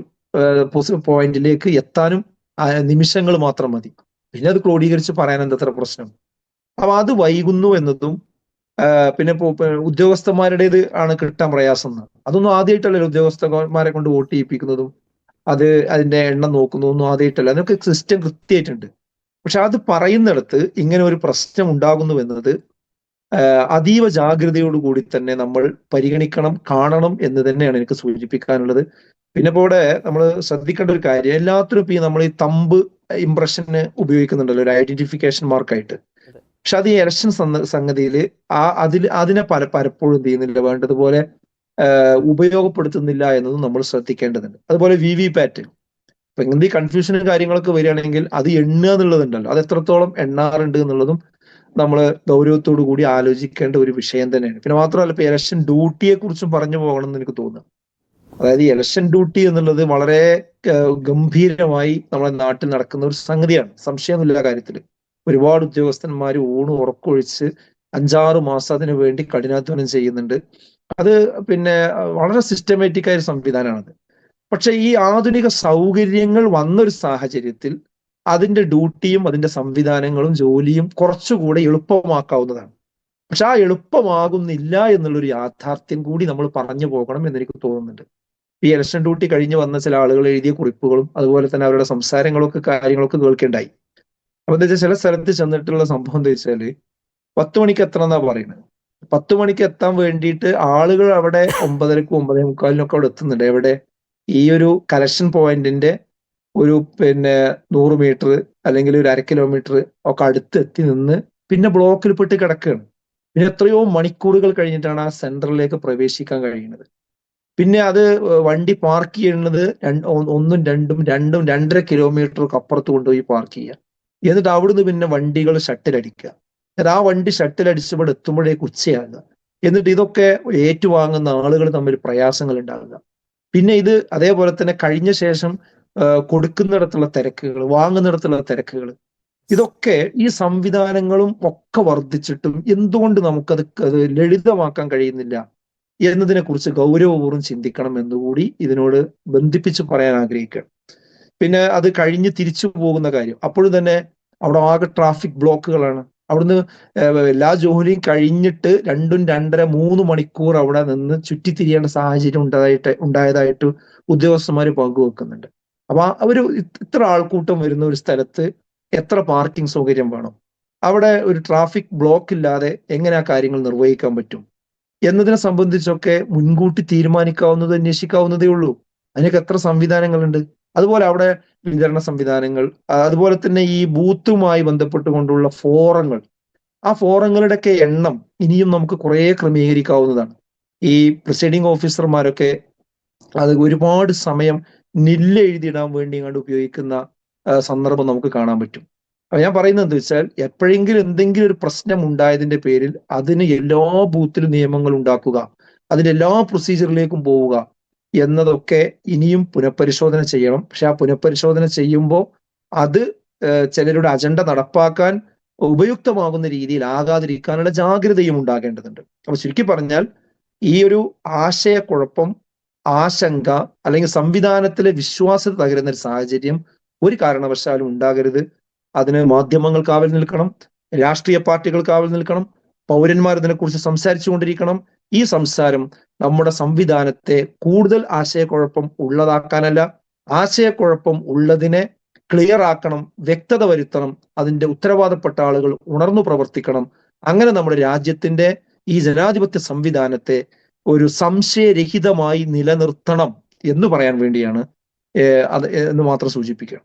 പോയിന്റിലേക്ക് എത്താനും നിമിഷങ്ങൾ മാത്രം മതി. പിന്നെ അത് ക്രോഡീകരിച്ച് പറയാൻ എന്തത്ര പ്രശ്നം. അപ്പൊ അത് വൈകുന്നു എന്നതും പിന്നെ ഉദ്യോഗസ്ഥന്മാരുടേത് ആണ് കിട്ടാൻ പ്രയാസം എന്ന്. അതൊന്നും ആദ്യമായിട്ടല്ലല്ലോ ഉദ്യോഗസ്ഥന്മാരെ കൊണ്ട് വോട്ട് ചെയ്യിപ്പിക്കുന്നതും അതിന്റെ എണ്ണം നോക്കുന്നതൊന്നും ആദ്യമായിട്ടല്ല. അതിനൊക്കെ സിസ്റ്റം കൃത്യമായിട്ടുണ്ട്. പക്ഷെ അത് പറയുന്നിടത്ത് ഇങ്ങനെ ഒരു പ്രശ്നം ഉണ്ടാകുന്നു എന്നത് അതീവ ജാഗ്രതയോടുകൂടി തന്നെ നമ്മൾ പരിഗണിക്കണം, കാണണം എന്ന് തന്നെയാണ് എനിക്ക് സൂചിപ്പിക്കാനുള്ളത്. പിന്നെ ഇപ്പോൾ ഇവിടെ നമ്മൾ ശ്രദ്ധിക്കേണ്ട ഒരു കാര്യം, എല്ലാത്തിനും ഇപ്പൊ നമ്മൾ ഈ തമ്പ് ഇംപ്രഷന് ഉപയോഗിക്കുന്നുണ്ടല്ലോ, ഒരു ഐഡന്റിഫിക്കേഷൻ മാർക്കായിട്ട്. പക്ഷെ അത് ഈ ഇലക്ഷൻ സംഗതിയിൽ അതിനെ പലപ്പോഴും എന്ത് ചെയ്യുന്നില്ല, വേണ്ടതുപോലെ ഉപയോഗപ്പെടുത്തുന്നില്ല എന്നതും നമ്മൾ ശ്രദ്ധിക്കേണ്ടതുണ്ട്. അതുപോലെ VVPAT, ഇപ്പൊ ഇങ്ങനത്തെ കൺഫ്യൂഷനും കാര്യങ്ങളൊക്കെ വരികയാണെങ്കിൽ അത് എണ്ണുക എന്നുള്ളതുണ്ടല്ലോ, അത് എത്രത്തോളം എണ്ണാറുണ്ട് എന്നുള്ളതും നമ്മൾ ഗൗരവത്തോടു കൂടി ആലോചിക്കേണ്ട ഒരു വിഷയം തന്നെയാണ്. പിന്നെ മാത്രമല്ല, ഇപ്പൊ ഇലക്ഷൻ ഡ്യൂട്ടിയെ കുറിച്ചും പറഞ്ഞു പോകണം എന്ന് എനിക്ക് തോന്നുന്നു. അതായത് ഈ ഇലക്ഷൻ ഡ്യൂട്ടി എന്നുള്ളത് വളരെ ഗംഭീരമായി നമ്മുടെ നാട്ടിൽ നടക്കുന്ന ഒരു സംഗതിയാണ്, സംശയമൊന്നുമില്ല കാര്യത്തിൽ. ഒരുപാട് ഉദ്യോഗസ്ഥന്മാർ ഉറക്കൊഴിച്ച് 5-6 മാസം അതിനു വേണ്ടി കഠിനാധ്വാനം ചെയ്യുന്നുണ്ട്. അത് പിന്നെ വളരെ സിസ്റ്റമാറ്റിക് ആയ ഒരു സംവിധാനമാണത്. പക്ഷെ ഈ ആധുനിക സൗകര്യങ്ങൾ വന്നൊരു സാഹചര്യത്തിൽ അതിന്റെ ഡ്യൂട്ടിയും അതിന്റെ സംവിധാനങ്ങളും ജോലിയും കുറച്ചുകൂടെ എളുപ്പമാക്കാവുന്നതാണ്. പക്ഷെ ആ എളുപ്പമാകുന്നില്ല എന്നുള്ളൊരു യാഥാർത്ഥ്യം കൂടി നമ്മൾ പറഞ്ഞു പോകണം എന്നെനിക്ക് തോന്നുന്നുണ്ട്. ഈ ഇലക്ഷൻ ഡ്യൂട്ടി കഴിഞ്ഞ് വന്ന ചില ആളുകൾ എഴുതിയ കുറിപ്പുകളും അതുപോലെ തന്നെ അവരുടെ സംസാരങ്ങളൊക്കെ കാര്യങ്ങളൊക്കെ കേൾക്കേണ്ടായി. അപ്പൊ എന്താ വെച്ചാൽ ചില സ്ഥലത്ത് ചെന്നിട്ടുള്ള സംഭവം എന്താ വെച്ചാല് 10 മണിക്ക് എത്തണം എന്നാ പറയുന്നത്. 10 മണിക്ക് എത്താൻ വേണ്ടിയിട്ട് ആളുകൾ അവിടെ 9:30-ക്കും 9:45-നും അവിടെ എത്തുന്നുണ്ട്. എവിടെ? ഈ ഒരു കലക്ഷൻ പോയിന്റിന്റെ ഒരു 100 മീറ്റർ അല്ലെങ്കിൽ ഒരു 1/2 കിലോമീറ്റർ ഒക്കെ അടുത്ത് എത്തി നിന്ന് പിന്നെ ബ്ലോക്കിൽ പെട്ട് കിടക്കുകയാണ്. പിന്നെ എത്രയോ മണിക്കൂറുകൾ കഴിഞ്ഞിട്ടാണ് ആ സെന്ററിലേക്ക് പ്രവേശിക്കാൻ കഴിയുന്നത്. പിന്നെ അത് വണ്ടി പാർക്ക് ചെയ്യുന്നത് 1-ഉം 2-ഉം 2-2.5 കിലോമീറ്റർക്ക് അപ്പുറത്ത് കൊണ്ടുപോയി പാർക്ക് ചെയ്യുക. എന്നിട്ട് അവിടുന്ന് പിന്നെ വണ്ടികൾ ഷട്ടിലടിക്കുക. എന്നിട്ട് ആ വണ്ടി ഷട്ടിലടിച്ച് ഇവിടെ എത്തുമ്പോഴേക്ക് ഉച്ചയാകുക. എന്നിട്ട് ഇതൊക്കെ ഏറ്റുവാങ്ങുന്ന ആളുകൾ തമ്മിൽ പ്രയാസങ്ങൾ ഉണ്ടാകുക. പിന്നെ ഇത് അതേപോലെ തന്നെ കഴിഞ്ഞ ശേഷം കൊടുക്കുന്നിടത്തുള്ള തിരക്കുകൾ, വാങ്ങുന്നിടത്തുള്ള തിരക്കുകൾ, ഇതൊക്കെ ഈ സംവിധാനങ്ങളും ഒക്കെ വർദ്ധിച്ചിട്ടും എന്തുകൊണ്ട് നമുക്കത് ലളിതമാക്കാൻ കഴിയുന്നില്ല എന്നതിനെ കുറിച്ച് ഗൗരവപൂർവ്വം ചിന്തിക്കണം എന്നുകൂടി ഇതിനോട് ബന്ധിപ്പിച്ച് പറയാൻ ആഗ്രഹിക്കുകയാണ്. പിന്നെ അത് കഴിഞ്ഞ് തിരിച്ചു പോകുന്ന കാര്യം, അപ്പോഴും തന്നെ അവിടെ ആകെ ട്രാഫിക് ബ്ലോക്കുകളാണ്. അവിടുന്ന് എല്ലാ ജോലിയും കഴിഞ്ഞിട്ട് 2-2.5-3 മണിക്കൂർ അവിടെ നിന്ന് ചുറ്റിത്തിരിയേണ്ട സാഹചര്യം ഉണ്ടായതായിട്ട് ഉദ്യോഗസ്ഥന്മാർ പങ്കുവെക്കുന്നുണ്ട്. അപ്പൊ ഇത്ര ആൾക്കൂട്ടം വരുന്ന ഒരു സ്ഥലത്ത് എത്ര പാർക്കിംഗ് സൗകര്യം വേണം, അവിടെ ഒരു ട്രാഫിക് ബ്ലോക്ക് ഇല്ലാതെ എങ്ങനെ ആ കാര്യങ്ങൾ നിർവഹിക്കാൻ പറ്റും എന്നതിനെ സംബന്ധിച്ചൊക്കെ മുൻകൂട്ടി തീരുമാനിക്കാവുന്നത്, അന്വേഷിക്കാവുന്നതേ ഉള്ളൂ. അതിനൊക്കെ എത്ര സംവിധാനങ്ങളുണ്ട്. അതുപോലെ അവിടെ വിതരണ സംവിധാനങ്ങൾ, അതുപോലെ തന്നെ ഈ ബൂത്തുമായി ബന്ധപ്പെട്ടുകൊണ്ടുള്ള ഫോറങ്ങൾ, ആ ഫോറങ്ങളുടെയൊക്കെ എണ്ണം ഇനിയും നമുക്ക് കുറെ ക്രമീകരിക്കാവുന്നതാണ്. ഈ പ്രിസൈഡിംഗ് ഓഫീസർമാരൊക്കെ അത് ഒരുപാട് സമയം നില്ല് എഴുതിയിടാൻ വേണ്ടി കണ്ട് ഉപയോഗിക്കുന്ന സന്ദർഭം നമുക്ക് കാണാൻ പറ്റും. അപ്പൊ ഞാൻ പറയുന്നത് എന്താ വെച്ചാൽ, എപ്പോഴെങ്കിലും എന്തെങ്കിലും ഒരു പ്രശ്നം ഉണ്ടായതിന്റെ പേരിൽ അതിന് എല്ലാ ബൂത്തിലും നിയമങ്ങൾ ഉണ്ടാക്കുക, അതിന്റെ എല്ലാ പ്രൊസീജിയറിലേക്കും പോവുക എന്നതൊക്കെ ഇനിയും പുനഃപരിശോധന ചെയ്യണം. പക്ഷെ ആ പുനഃപരിശോധന ചെയ്യുമ്പോൾ അത് ചിലരുടെ അജണ്ട നടപ്പാക്കാൻ ഉപയുക്തമാകുന്ന രീതിയിൽ ആകാതിരിക്കാനുള്ള ജാഗ്രതയും ഉണ്ടാകേണ്ടതുണ്ട്. അപ്പൊ ചുരുക്കി പറഞ്ഞാൽ, ഈ ഒരു ആശയക്കുഴപ്പം, ആശങ്ക അല്ലെങ്കിൽ സംവിധാനത്തിലെ വിശ്വാസ്യത തകരുന്ന ഒരു സാഹചര്യം ഒരു കാരണവശാലും ഉണ്ടാകരുത്. അതിന് മാധ്യമങ്ങൾ കാവൽ നിൽക്കണം, രാഷ്ട്രീയ പാർട്ടികൾ കാവൽ നിൽക്കണം, പൗരന്മാർ ഇതിനെക്കുറിച്ച് സംസാരിച്ചു കൊണ്ടിരിക്കണം. ഈ സംസാരം നമ്മുടെ സംവിധാനത്തെ കൂടുതൽ ആശയക്കുഴപ്പം ഉള്ളതാക്കാനല്ല, ആശയക്കുഴപ്പം ഉള്ളതിനെ ക്ലിയർ ആക്കണം, വ്യക്തത വരുത്തണം, അതിന്റെ ഉത്തരവാദപ്പെട്ട ആളുകൾ ഉണർന്നു പ്രവർത്തിക്കണം. അങ്ങനെ നമ്മുടെ രാജ്യത്തിന്റെ ഈ ജനാധിപത്യ സംവിധാനത്തെ ഒരു സംശയരഹിതമായി നിലനിർത്തണം എന്ന് പറയാൻ വേണ്ടിയാണ് അത് എന്ന് മാത്രം സൂചിപ്പിക്കുക.